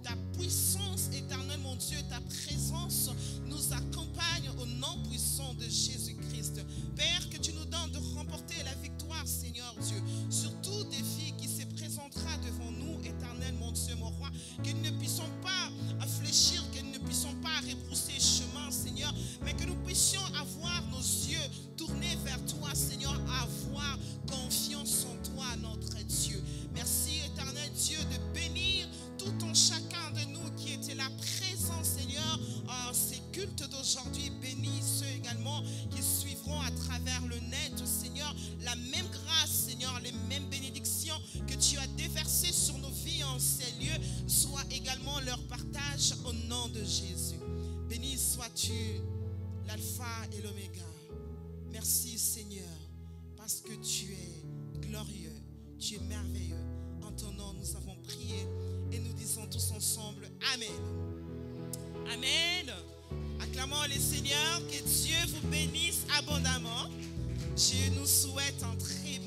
ta puissance, éternel mon Dieu, ta présence nous accompagne au nom puissant de Jésus-Christ. Père, que tu nous donnes de remporter la victoire, Seigneur Dieu, sur tout défi qui se présentera devant nous, éternel mon Dieu, mon roi. Que nous ne puissions pas fléchir, que nous ne puissions pas rebrousser chemin, Seigneur, mais que nous puissions avoir nos yeux tournés vers toi, Seigneur, avoir confiance en toi, notre Dieu. Merci, éternel Dieu, de bénir tout en chacun de nous qui était là présent, Seigneur, en ces cultes d'aujourd'hui. Bénis ceux également qui suivront à travers le net, Seigneur, la même grâce, Seigneur, les mêmes bénédictions que tu as déversées sur nos vies en ces lieux, soit également leur partage au nom de Jésus. Béni sois-tu, l'alpha et l'oméga. Merci, Seigneur, parce que tu es glorieux, tu es merveilleux. En ton nom, nous avons prié et nous disons tous ensemble Amen. Amen. Acclamons le Seigneur, que Dieu vous bénisse abondamment. Je nous souhaite un très